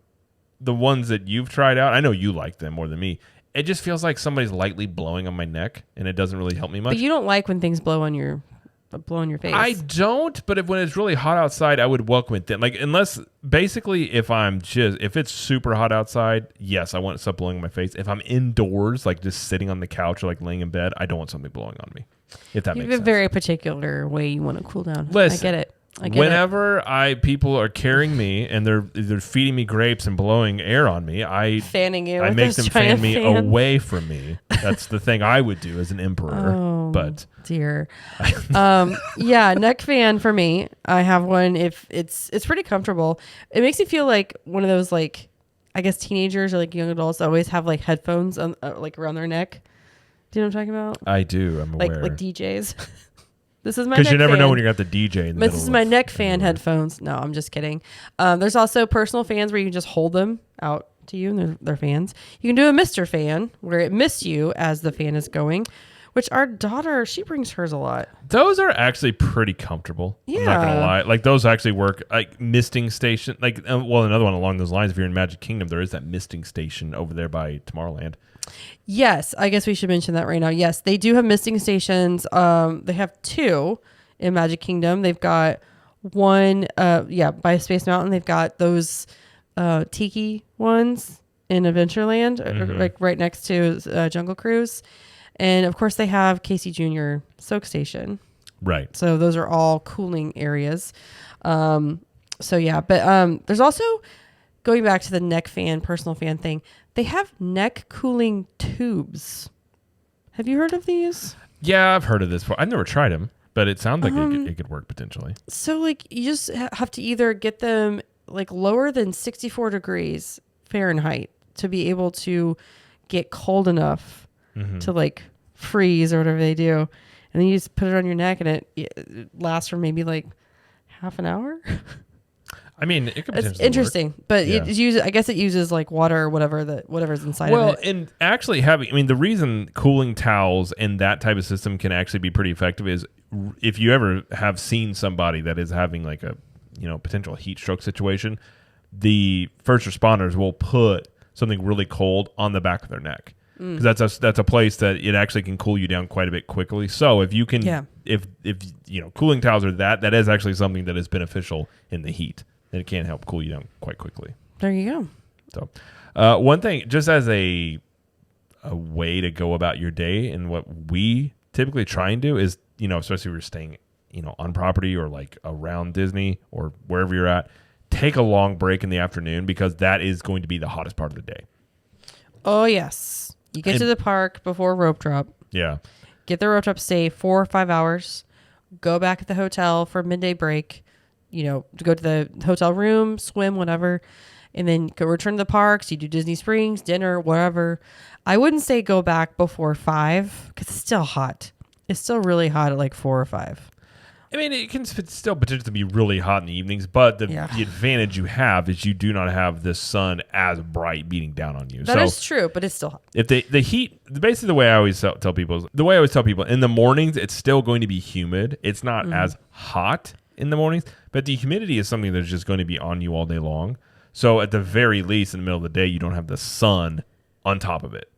the ones that you've tried out. I know you like them more than me. It just feels like somebody's lightly blowing on my neck, and it doesn't really help me much. But you don't like when things blow on your blow in your face. I don't, but when it's really hot outside, I would welcome it then. Like, unless, basically, if it's super hot outside, yes, I want stuff blowing in my face. If I'm indoors, like just sitting on the couch or like laying in bed, I don't want something blowing on me, if that you makes have sense. a very particular way you want to cool down. Listen, I get it. Whenever people are carrying me and they're feeding me grapes and blowing air on me, fanning you. I make them fan me away from me. That's the thing I would do as an emperor. Oh, but dear. Yeah, neck fan for me. I have one. If it's pretty comfortable. It makes me feel like one of those, like, I guess teenagers or like young adults always have like headphones on like around their neck. Do you know what I'm talking about? I do. I'm aware. Like DJs. This is my because you never fan. know when you're at the DJ. In the This is my neck fan headphones. No, I'm just kidding. There's also personal fans where you can just hold them out to you, and they're fans. You can do a Mr. Fan where it mists you as the fan is going, which our daughter, she brings hers a lot. Those are actually pretty comfortable. Yeah. I'm not gonna lie. Like those actually work. Like misting station. Like another one along those lines. If you're in Magic Kingdom, there is that misting station over there by Tomorrowland. Yes, I guess we should mention that right now. Yes, they do have misting stations. They have 2 in Magic Kingdom. They've got one, by Space Mountain. They've got those tiki ones in Adventureland, like right next to Jungle Cruise. And of course, they have Casey Jr. Soak Station. Right. So those are all cooling areas. There's also, going back to the neck fan, personal fan thing, they have neck cooling tubes. Have you heard of these? Yeah, I've heard of this before. I've never tried them, but it sounds like it could work potentially. So like you just have to either get them like lower than 64 degrees Fahrenheit to be able to get cold enough to like freeze or whatever they do. And then you just put it on your neck and it lasts for maybe like half an hour. I mean, it could potentially It's interesting, work. but I guess it uses like water or whatever's inside of it. Well, and actually the reason cooling towels and that type of system can actually be pretty effective is if you ever have seen somebody that is having like a, potential heat stroke situation, the first responders will put something really cold on the back of their neck. Because that's a place that it actually can cool you down quite a bit quickly. So if you can, if cooling towels are that is actually something that is beneficial in the heat. And it can help cool you down quite quickly. There you go. So, one thing, just as a way to go about your day, and what we typically try and do is, especially if you're staying, on property or like around Disney or wherever you're at, take a long break in the afternoon because that is going to be the hottest part of the day. Oh yes, you get to the park before rope drop. Yeah. Get the rope drop, stay 4 or 5 hours. Go back at the hotel for midday break. To go to the hotel room, swim, whatever, and then go return to the parks. You do Disney Springs, dinner, whatever. I wouldn't say go back before 5 because it's still hot. It's still really hot at like 4 or 5. I mean, it can still potentially be really hot in the evenings, but the advantage you have is you do not have the sun as bright beating down on you. That is true, but it's still hot. If the heat, basically the way I always tell people, in the mornings, it's still going to be humid. It's not as hot in the mornings, but the humidity is something that's just going to be on you all day long. So at the very least, in the middle of the day, you don't have the sun on top of it.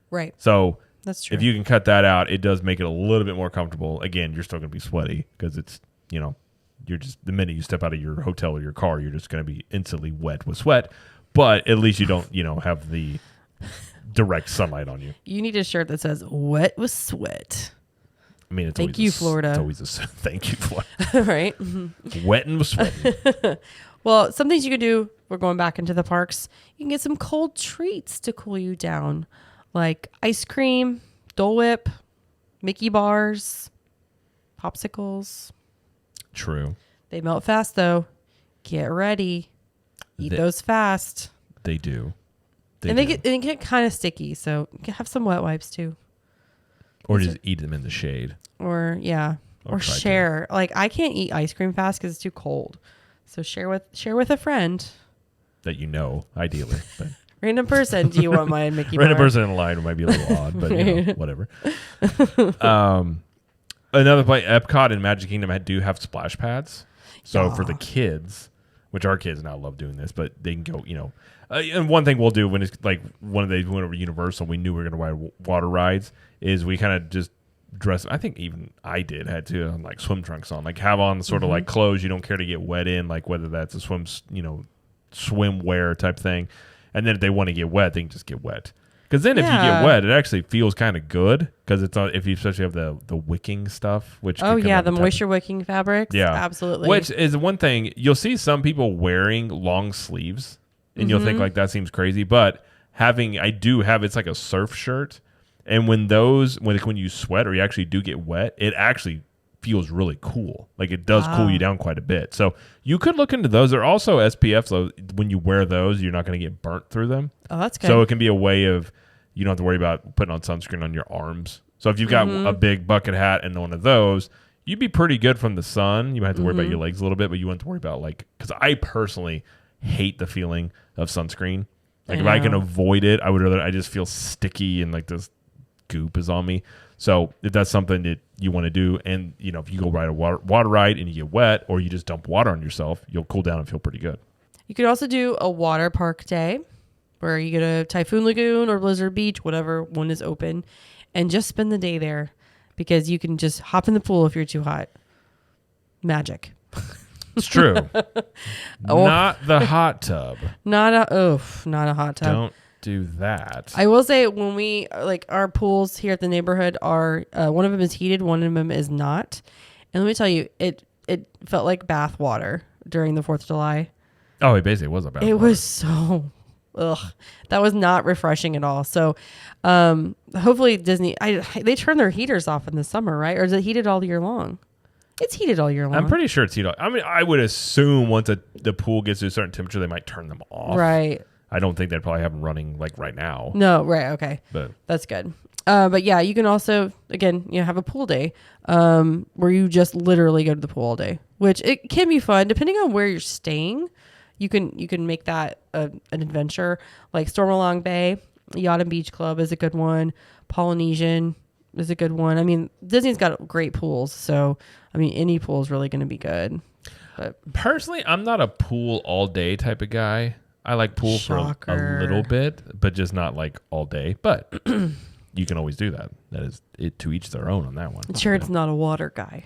Right. So that's true. If you can cut that out, it does make it a little bit more comfortable. Again, you're still going to be sweaty because it's, you're just, the minute you step out of your hotel or your car, you're just going to be instantly wet with sweat. But at least you don't, have the direct sunlight on you. You need a shirt that says "Wet with Sweat." I mean, it's thank you, Florida. It's always thank you, Florida. Right? Mm-hmm. Wet and sweating. Well, some things you can do. We're going back into the parks. You can get some cold treats to cool you down, like ice cream, Dole Whip, Mickey bars, popsicles. True. They melt fast, though. Get ready. Eat those fast. They do. They get kind of sticky, so have some wet wipes too. Or just eat them in the shade. Or share. Like I can't eat ice cream fast because it's too cold. So share with a friend. That ideally. But random person. Do you want my Mickey random bar? person in line might be a little odd, but whatever. Another place, Epcot and Magic Kingdom do have splash pads. So for the kids, which our kids now love doing this, but they can go, and one thing we'll do when it's like one of the went over Universal, we knew we were going to ride water rides, is we kind of just dress. I think even I had to like swim trunks on, like have on sort of like clothes you don't care to get wet in, like whether that's a swimwear type thing. And then if they want to get wet, they can just get wet. Because then if you get wet, it actually feels kind of good because it's not, if you especially have the wicking stuff, which the moisture wicking fabrics. Yeah, absolutely. Which is one thing you'll see some people wearing long sleeves, and you'll think like that seems crazy, but I do have it's like a surf shirt, and when you sweat or you actually do get wet, it actually feels really cool. Like it does cool you down quite a bit. So you could look into those. There are also SPF, so when you wear those, you're not going to get burnt through them. Oh, that's good. So it can be a way of you don't have to worry about putting on sunscreen on your arms. So if you've got a big bucket hat and one of those, you'd be pretty good from the sun. You might have to worry about your legs a little bit, but you wouldn't have to worry about because I personally hate the feeling of sunscreen. Like if I can avoid it, I just feel sticky and like this goop is on me. So if that's something that you want to do, and if you go ride a water ride and you get wet, or you just dump water on yourself, you'll cool down and feel pretty good. You could also do a water park day where you go to Typhoon Lagoon or Blizzard Beach, whatever one is open, and just spend the day there because you can just hop in the pool if you're too hot. Magic. It's true. Not the hot tub. Not a hot tub. Don't do that. I will say when we our pools here at the neighborhood are one of them is heated, one of them is not. And let me tell you, it felt like bath water during the 4th of July. Oh, it basically was a bath water. Was so that was not refreshing at all. So hopefully Disney they turn their heaters off in the summer, right? Or is it heated all year long? It's heated all year long. I'm pretty sure it's heated. I mean, I would assume once the pool gets to a certain temperature, they might turn them off. Right. I don't think they'd probably have them running like right now. No, right. Okay. But that's good. But yeah, you can also, again, have a pool day where you just literally go to the pool all day, which it can be fun depending on where you're staying. You can make that an adventure. Like Stormalong Bay, Yacht and Beach Club is a good one. Polynesian is a good one. I mean, Disney's got great pools, so I mean, any pool is really going to be good. But personally, I'm not a pool all day type of guy. I like pool for a little bit, but just not like all day. But you can always do that. That is it, to each their own on that one. Sure, it's not a water guy.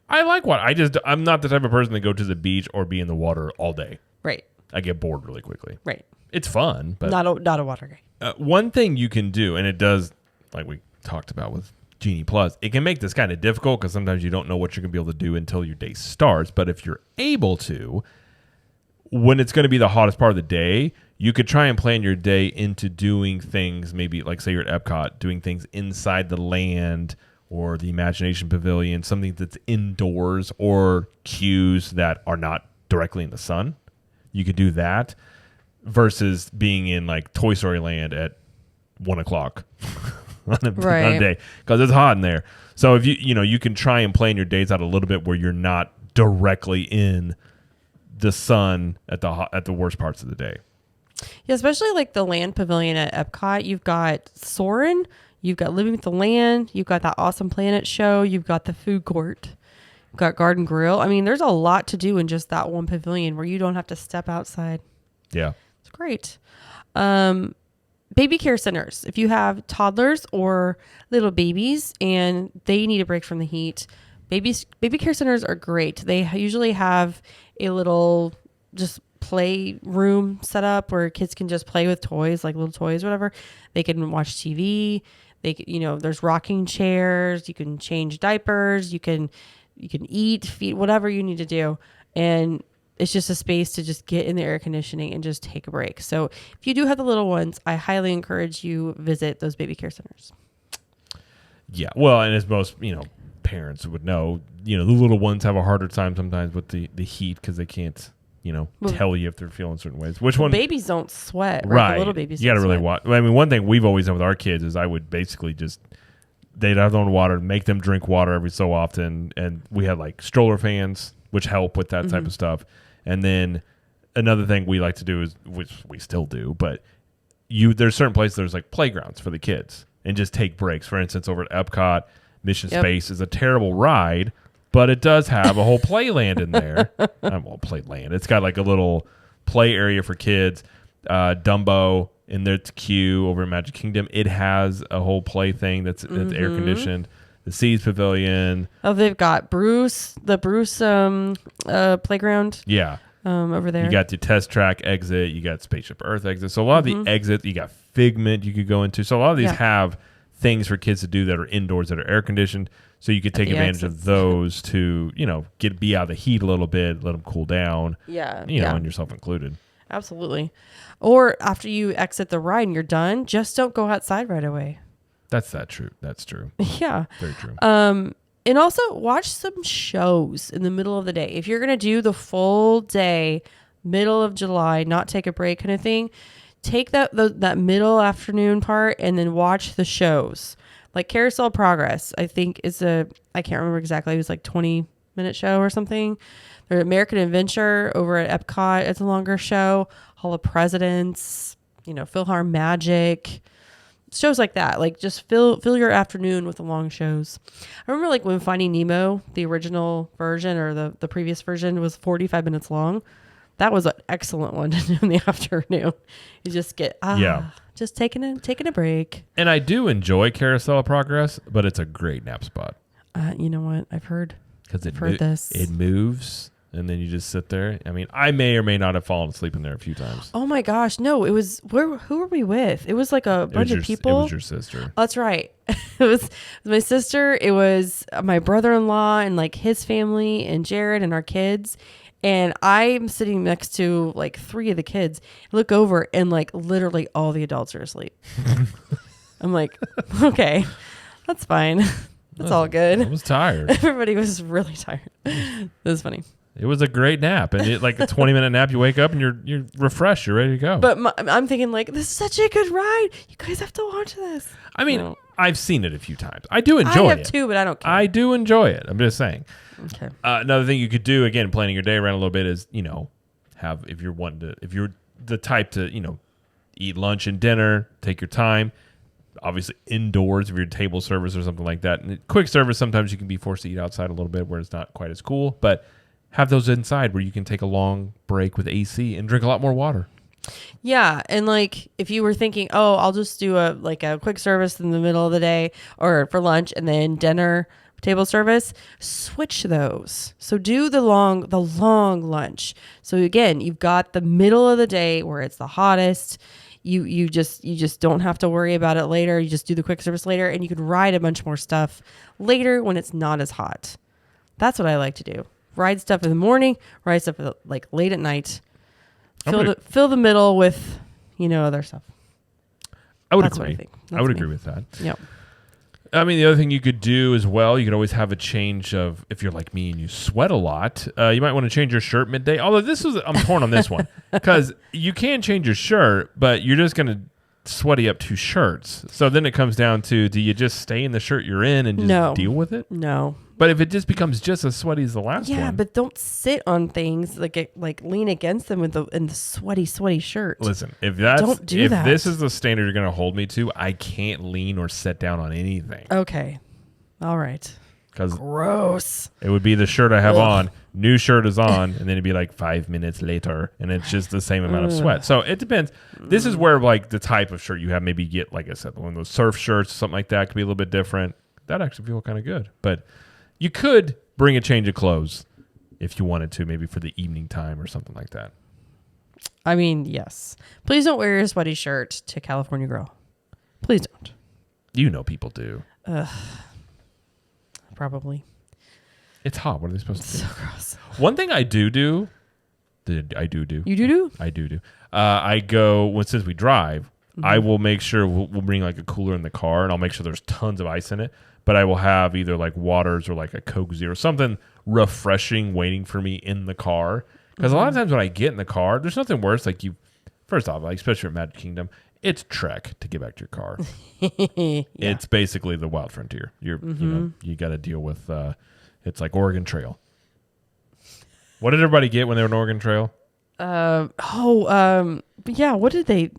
I like water. I'm not the type of person that go to the beach or be in the water all day. Right. I get bored really quickly. Right. It's fun, but not a water guy. One thing you can do, and it does, like we talked about with Genie Plus, it can make this kind of difficult because sometimes you don't know what you're going to be able to do until your day starts. But if you're able to, when it's going to be the hottest part of the day, you could try and plan your day into doing things, maybe like say you're at Epcot, doing things inside the land or the Imagination Pavilion, something that's indoors, or queues that are not directly in the sun. You could do that versus being in like Toy Story Land at 1 o'clock on a day because it's hot in there. So if you can try and plan your days out a little bit where you're not directly in the sun at the worst parts of the day. Yeah, especially like the land pavilion at Epcot. You've got Soarin', you've got Living with the Land, you've got that Awesome Planet show, you've got the food court, you've got Garden Grill. I mean, there's a lot to do in just that one pavilion where you don't have to step outside. Yeah. It's great. Baby care centers. If you have toddlers or little babies and they need a break from the heat, baby care centers are great. They usually have a little just play room set up where kids can just play with toys, like little toys, whatever. They can watch TV. There's rocking chairs. You can change diapers. You can eat, feed, whatever you need to do. And it's just a space to just get in the air conditioning and just take a break. So if you do have the little ones, I highly encourage you visit those baby care centers. Yeah. Well, and as most, parents would know, the little ones have a harder time sometimes with the heat because they can't, tell you if they're feeling certain ways. Which one? Babies don't sweat. Right. The little babies. You got to really watch. I mean, one thing we've always done with our kids is I would basically just, they'd have their own water, make them drink water every so often. And we had like stroller fans, which help with that type of stuff. And then another thing we like to do is, which we still do, but there's certain places there's like playgrounds for the kids and just take breaks. For instance, over at Epcot, Mission Space is a terrible ride, but it does have a whole playland in there. Playland. It's got like a little play area for kids. Dumbo in their queue over at Magic Kingdom. It has a whole play thing that's air conditioned. The Seas Pavilion. Oh, they've got the Bruce playground. Yeah. Over there. You got the Test Track exit. You got Spaceship Earth exit. So a lot of the exits, you got Figment you could go into. So a lot of these have things for kids to do that are indoors that are air conditioned. So you could take advantage of those to, be out of the heat a little bit, let them cool down. Yeah. And yourself included. Absolutely. Or after you exit the ride and you're done, just don't go outside right away. That's true. Yeah. Very true. And also watch some shows in the middle of the day. If you're going to do the full day, middle of July, not take a break kind of thing, take that middle afternoon part and then watch the shows. Like Carousel Progress, I think I can't remember exactly. It was like 20-minute show or something. There's American Adventure over at Epcot. It's a longer show. Hall of Presidents, Philhar Magic. Shows like that, like just fill your afternoon with the long shows. I remember like when Finding Nemo, the original version or the previous version was 45 minutes long. That was an excellent one to do in the afternoon. You just get just taking a break. And I do enjoy Carousel of Progress, but it's a great nap spot. You know what? I've heard this. It moves. And then you just sit there. I mean, I may or may not have fallen asleep in there a few times. Oh my gosh. No, it was, who were we with? It was like a bunch of people. It was your sister. Oh, that's right. It was my sister. It was my brother-in-law and like his family and Jared and our kids. And I'm sitting next to like 3 of the kids. I look over and like literally all the adults are asleep. I'm like, okay, that's fine. That's all good. I was tired. Everybody was really tired. It was funny. It was a great nap, and like a 20-minute nap, you wake up and you're refreshed, you're ready to go. But I'm thinking like, this is such a good ride. You guys have to watch this. I mean, I've seen it a few times. I do enjoy it. I have too, but I don't care. I do enjoy it. I'm just saying. Okay. Another thing you could do, again, planning your day around a little bit is, if you're the type to, eat lunch and dinner, take your time. Obviously indoors if you're table service or something like that. And quick service, sometimes you can be forced to eat outside a little bit where it's not quite as cool, but have those inside where you can take a long break with AC and drink a lot more water. Yeah. And like, if you were thinking, oh, I'll just do a quick service in the middle of the day or for lunch and then dinner table service, switch those. So do the long lunch. So again, you've got the middle of the day where it's the hottest. You just don't have to worry about it later. You just do the quick service later and you can ride a bunch more stuff later when it's not as hot. That's what I like to do. Ride stuff in the morning, ride stuff like late at night. Fill the middle with, other stuff. I would agree. I would agree with that. Yep. I mean, the other thing you could do as well, you could always have a change of, if you're like me and you sweat a lot, you might want to change your shirt midday. Although I'm torn on this one because you can change your shirt, but you're just going to sweaty up 2 shirts. So then it comes down to, do you just stay in the shirt you're in and just deal with it? No. But if it just becomes just as sweaty as the last one. Yeah, but don't sit on things like lean against them in the sweaty shirt. Listen, if this is the standard you're going to hold me to, I can't lean or sit down on anything. Okay. All right. Because gross. It would be the shirt I have on, new shirt is on, and then it'd be like 5 minutes later, and it's just the same amount of sweat. So it depends. This is where like the type of shirt you have, maybe get, like I said, one of those surf shirts, something like that, could be a little bit different. That actually feel kind of good. But you could bring a change of clothes if you wanted to, maybe for the evening time or something like that. I mean, yes. Please don't wear your sweaty shirt to California Girl. Please don't. People do. Probably. It's hot. What are they supposed to do? So gross. One thing I do. I do. You do? I do. I go, since we drive, I will make sure we'll bring like a cooler in the car, and I'll make sure there's tons of ice in it. But I will have either like waters or like a Coke Zero, something refreshing waiting for me in the car. Because a lot of times when I get in the car, there's nothing worse. Like first off, like especially at Magic Kingdom, it's trek to get back to your car. Yeah. It's basically the Wild Frontier. You got to deal with. It's like Oregon Trail. What did everybody get when they were in Oregon Trail? Yeah. What did they?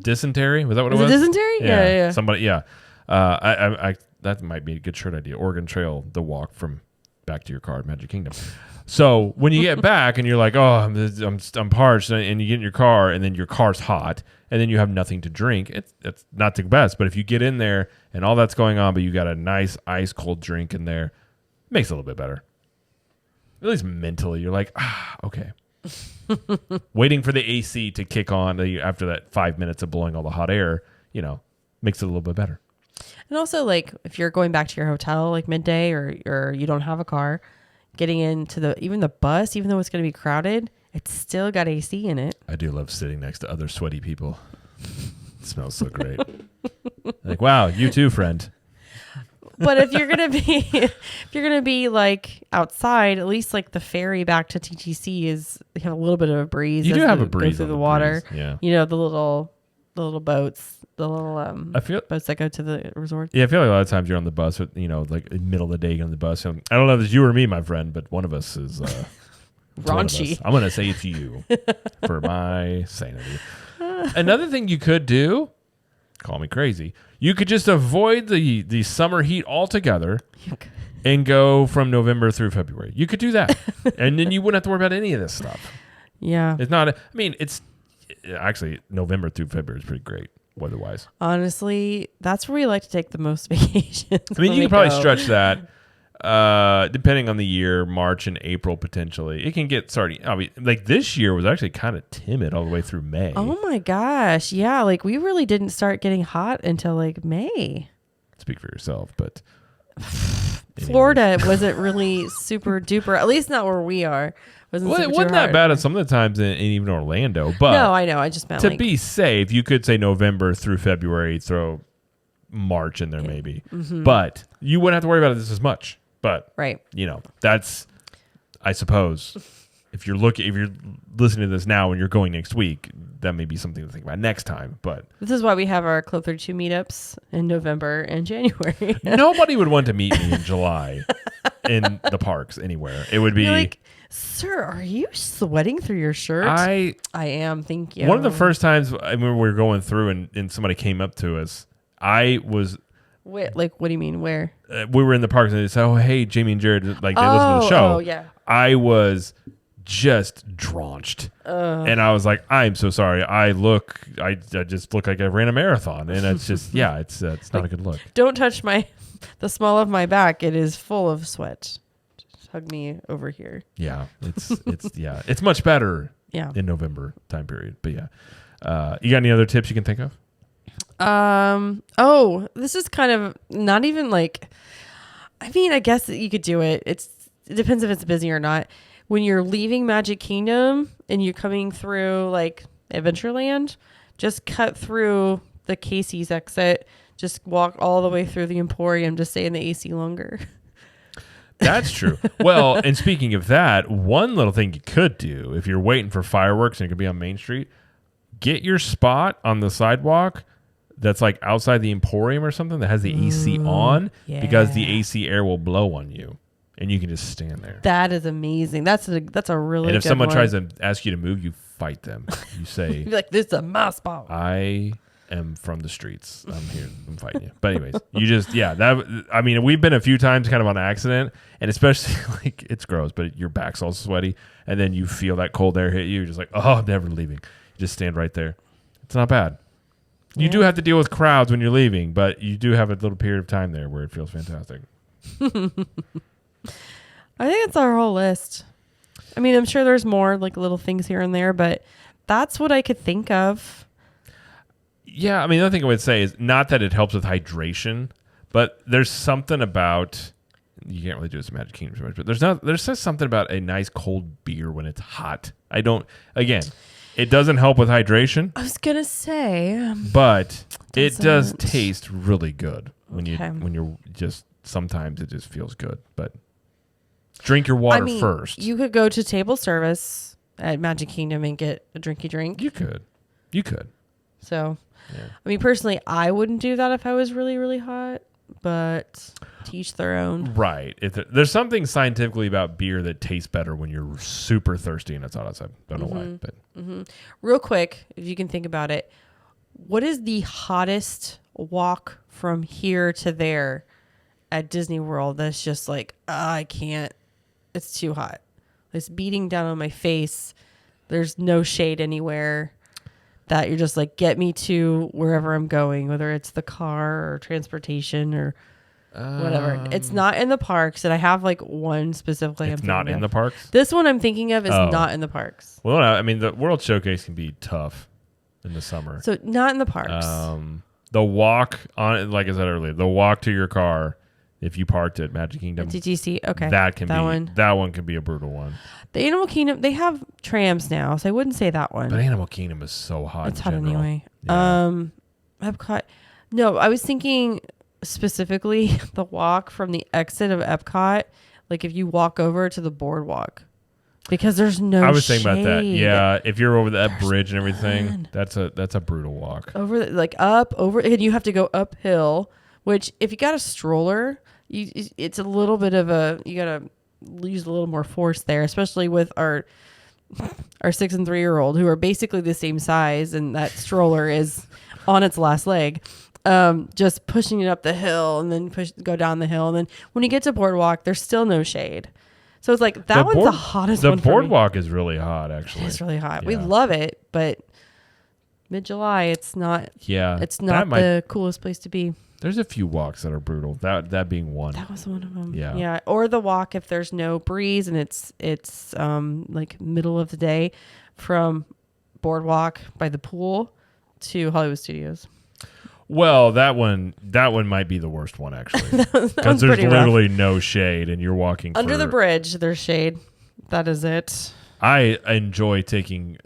Dysentery? Was that what it was? Dysentery? Yeah. Somebody. Yeah. I that might be a good shirt idea. Oregon Trail, the walk from back to your car at Magic Kingdom. So when you get back and you're like, oh, I'm parched, and you get in your car and then your car's hot and then you have nothing to drink, it's not the best. But if you get in there and all that's going on, but you got a nice ice cold drink in there, it makes it a little bit better. At least mentally, you're like, okay. Waiting for the AC to kick on after that 5 minutes of blowing all the hot air, makes it a little bit better. And also, like, if you're going back to your hotel, like midday, or you don't have a car, getting into even the bus, even though it's going to be crowded, it's still got AC in it. I do love sitting next to other sweaty people. It smells so great. Like, wow, you too, friend. But if you're gonna be like outside, at least like the ferry back to TTC you have a little bit of a breeze. You do have a breeze through on the water. Breeze. Yeah. The little boats, the little boats that go to the resort. Yeah, I feel like a lot of times you're on the bus, like in the middle of the day, you're on the bus. I don't know if it's you or me, my friend, but one of us is raunchy. I'm gonna say it's you for my sanity. Another thing you could do, call me crazy, you could just avoid the summer heat altogether and go from November through February. You could do that. And then you wouldn't have to worry about any of this stuff. Yeah. It's actually November through February is pretty great weather-wise. Honestly, that's where we like to take the most vacations. I mean, you can probably stretch that depending on the year, March and April potentially. It can get started. I mean, like this year was actually kind of timid all the way through May. Oh my gosh. Yeah, like we really didn't start getting hot until like May. Speak for yourself, but Florida wasn't really super duper, at least not where we are. It wasn't that bad at some of the times in even Orlando. But no, I know. I just meant to be safe, you could say November through February, throw March in there maybe. Mm-hmm. But you wouldn't have to worry about this as much. But right, that's, I suppose, if you're listening to this now and you're going next week, that may be something to think about next time. But this is why we have our Club 32 meetups in November and January. Nobody would want to meet me in July in the parks anywhere. It would be like, sir, are you sweating through your shirt? I am. Thank you. One of the first times I remember we were going through and somebody came up to us. I was. What do you mean? Where? We were in the parks and they said, "Oh, hey, Jamie and Jared, like they listen to the show." Oh, yeah. I was just drenched, and I was like, "I'm so sorry. I just look like I ran a marathon," and it's just, it's not a good look. Don't touch the small of my back. It is full of sweat. Just hug me over here. Yeah, it's much better. Yeah. In November time period, but yeah, you got any other tips you can think of? This is kind of not even like, I mean, I guess that you could do it. It depends if it's busy or not. When you're leaving Magic Kingdom and you're coming through like Adventureland, just cut through the Casey's exit, just walk all the way through the Emporium, just stay in the AC longer. That's true. Well, and speaking of that, one little thing you could do if you're waiting for fireworks and it could be on Main Street, get your spot on the sidewalk that's like outside the Emporium or something that has the AC on, because the AC air will blow on you and you can just stand there. That is amazing. That's a really good one. And if someone tries to ask you to move, you fight them. You say, you're like, this is a my spot. I am from the streets. I'm here. I'm fighting you. But anyways, we've been a few times kind of on accident, and especially like it's gross, but your back's all sweaty and then you feel that cold air hit you. You're just like, oh, I'm never leaving. You just stand right there. It's not bad. You do have to deal with crowds when you're leaving, but you do have a little period of time there where it feels fantastic. I think it's our whole list. I mean, I'm sure there's more like little things here and there, but that's what I could think of. Yeah, I mean, the other thing I would say is not that it helps with hydration, but there's something about, you can't really do this in Magic Kingdom so much, but there's just something about a nice cold beer when it's hot. It doesn't help with hydration. I was gonna say, but it does taste really good when you're just, sometimes it just feels good. But drink your water first. You could go to table service at Magic Kingdom and get a drinky drink. You could. So, I mean, personally, I wouldn't do that if I was really, really hot. But to each their own. Right. There's something scientifically about beer that tastes better when you're super thirsty and it's hot outside. Don't know why. But real quick, if you can think about it, what is the hottest walk from here to there at Disney World that's just like, I can't, it's too hot? It's beating down on my face. There's no shade anywhere. That you're just like, get me to wherever I'm going, whether it's the car or transportation or whatever. It's not in the parks, and I have like one specifically. It's not in the parks? This one I'm thinking of is not in the parks. Well, I mean, the World Showcase can be tough in the summer. So not in the parks. The walk on, like I said earlier, the walk to your car, if you parked at Magic Kingdom, DTC, okay, that one can be a brutal one. The Animal Kingdom, they have trams now, so I wouldn't say that one. But Animal Kingdom is so hot. It's hot general. anyway. Yeah. Epcot. No, I was thinking specifically the walk from the exit of Epcot, like if you walk over to the boardwalk, because there's no. I was thinking about that. shade. Yeah, if you're over that bridge and everything, that's a brutal walk. And you have to go uphill. Which, if you got a stroller, it's a little bit of you gotta use a little more force there, especially with our 6 and 3 year old who are basically the same size, and that stroller is on its last leg. Just pushing it up the hill and then go down the hill, and then when you get to boardwalk, there's still no shade. So it's like one's the hottest one. The boardwalk is really hot, actually. It's really hot. Yeah. We love it, but mid-July, it's not. Yeah, it's not the coolest place to be. There's a few walks that are brutal. That being one. That was one of them. Yeah. Yeah. Or the walk if there's no breeze and it's like middle of the day from Boardwalk by the pool to Hollywood Studios. Well, that one might be the worst one actually, because there's literally no shade and you're walking under the bridge. There's shade. That is it. I enjoy taking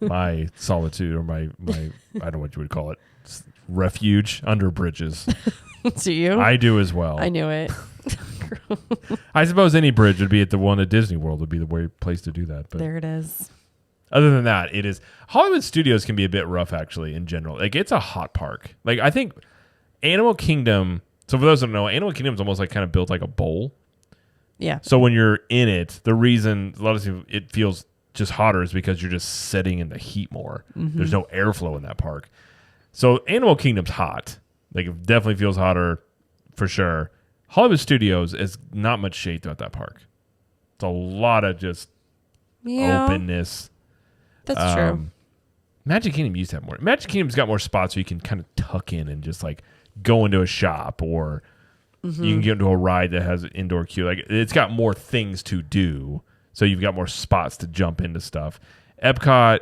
my solitude or my I don't know what you would call it. Refuge under bridges. Do you? I do as well. I knew it. I suppose any bridge would be at the one at Disney World would be the place to do that. But there it is. Other than that, it is Hollywood Studios can be a bit rough actually in general. Like it's a hot park. Like I think Animal Kingdom. So for those that don't know, Animal Kingdom is almost like kind of built like a bowl. Yeah. So when you're in it, the reason a lot of times it feels just hotter is because you're just sitting in the heat more. Mm-hmm. There's no airflow in that park. So Animal Kingdom's hot. Like it definitely feels hotter for sure. Hollywood Studios is not much shade throughout that park. It's a lot of just openness. That's true. Magic Kingdom used to have more. Magic Kingdom's got more spots so you can kind of tuck in and just like go into a shop or you can get into a ride that has an indoor queue. Like it's got more things to do. So you've got more spots to jump into stuff. Epcot,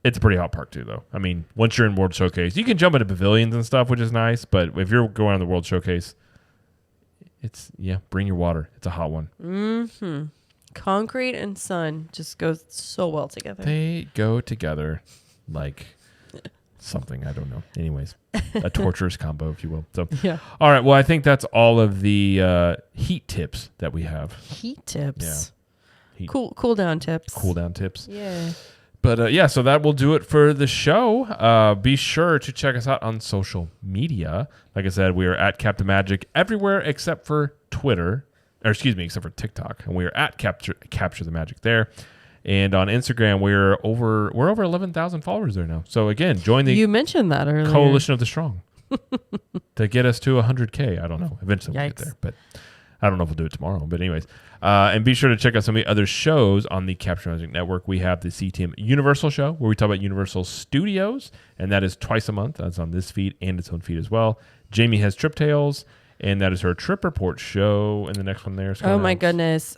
it's a pretty hot park too, though. I mean, once you're in World Showcase, you can jump into pavilions and stuff, which is nice. But if you're going on the World Showcase, bring your water. It's a hot one. Mm-hmm. Concrete and sun just goes so well together. They go together like something. I don't know. Anyways, a torturous combo, if you will. So, yeah. All right. Well, I think that's all of the heat tips that we have. Heat tips. Yeah. Cool down tips. Cool down tips. Yeah. But so that will do it for the show. Be sure to check us out on social media. Like I said, we are at Captain Magic everywhere except for Twitter, except for TikTok, and we are at Capture the Magic there. And on Instagram, we're over 11,000 followers there now. So again, join the you mentioned that earlier. Coalition of the Strong to get us to 100K. I don't know. Eventually we'll get there, but I don't know if we'll do it tomorrow. But anyways. And be sure to check out some of the other shows on the Capture Magic Network. We have the CTM Universal Show, where we talk about Universal Studios, and that is twice a month. That's on this feed and its own feed as well. Jamie has Trip Tales, and that is her Trip Report show. And the next one there is oh my goodness.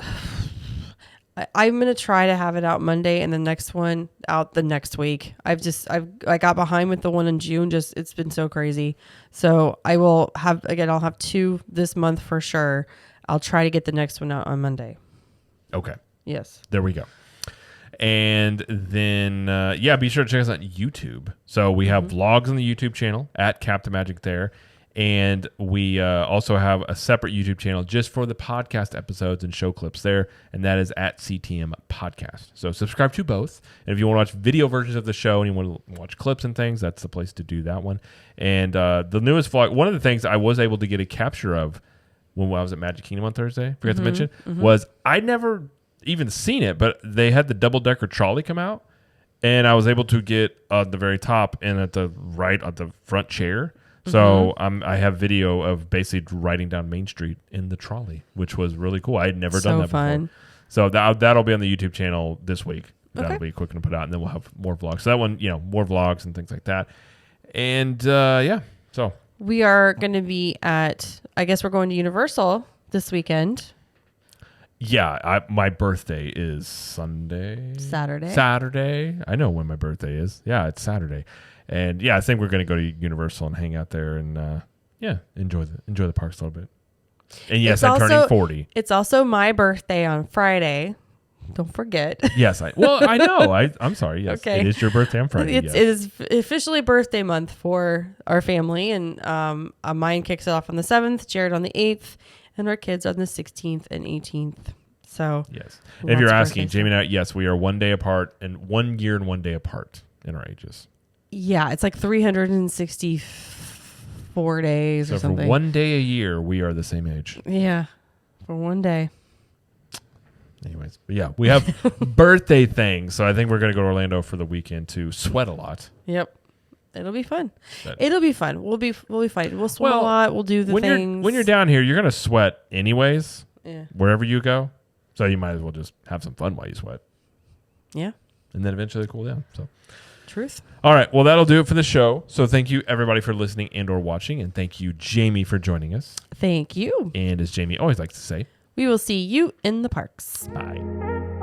I'm going to try to have it out Monday and the next one out the next week. I got behind with the one in June. It's been so crazy. So I'll have 2 this month for sure. I'll try to get the next one out on Monday. Okay. Yes. There we go. And then, be sure to check us out on YouTube. So we have vlogs on the YouTube channel at Captain Magic there. And we also have a separate YouTube channel just for the podcast episodes and show clips there. And that is at CTM Podcast. So subscribe to both. And if you want to watch video versions of the show and you want to watch clips and things, that's the place to do that one. And the newest vlog, one of the things I was able to get a capture of when I was at Magic Kingdom on Thursday, forgot to mention, was I'd never even seen it, but they had the double-decker trolley come out, and I was able to get at the very top and at the front chair. So I have video of basically riding down Main Street in the trolley, which was really cool. I had never done that before. So that'll be on the YouTube channel this week. That'll Okay. be quick to put out, and then we'll have more vlogs. So that one, more vlogs and things like that. And so We are going to be I guess we're going to Universal this weekend. yeah, my birthday is Saturday. I know when my birthday is. Yeah, it's Saturday. And yeah, I think we're going to go to Universal and hang out there and enjoy the parks a little bit. And yes, I'm turning 40. It's also my birthday on Friday. Don't forget. Yes, I know. I'm sorry. Yes, Okay. it is your birthday on Friday. It is officially birthday month for our family, and mine kicks it off on the 7th, Jared on the 8th, and our kids on the 16th and 18th. So yes. lots If you're of asking, birthdays. Jamie and I, yes, we are 1 day apart and 1 year and 1 day apart in our ages. Yeah, it's like 364 days So or for something. 1 day a year, we are the same age. Yeah, for 1 day. Anyways, but yeah, we have birthday things. So I think we're going to go to Orlando for the weekend to sweat a lot. Yep. It'll be fun. But- It'll be fun. We'll be fine. We'll swim Well, a lot. We'll do the things. When you're down here, you're going to sweat anyways, Yeah. wherever you go. So you might as well just have some fun while you sweat. Yeah. And then eventually cool down. So, Truth. all right. Well, that'll do it for the show. So thank you everybody for listening and or watching. And thank you, Jamie, for joining us. Thank you. And as Jamie always likes to say, We will see you in the parks. bye.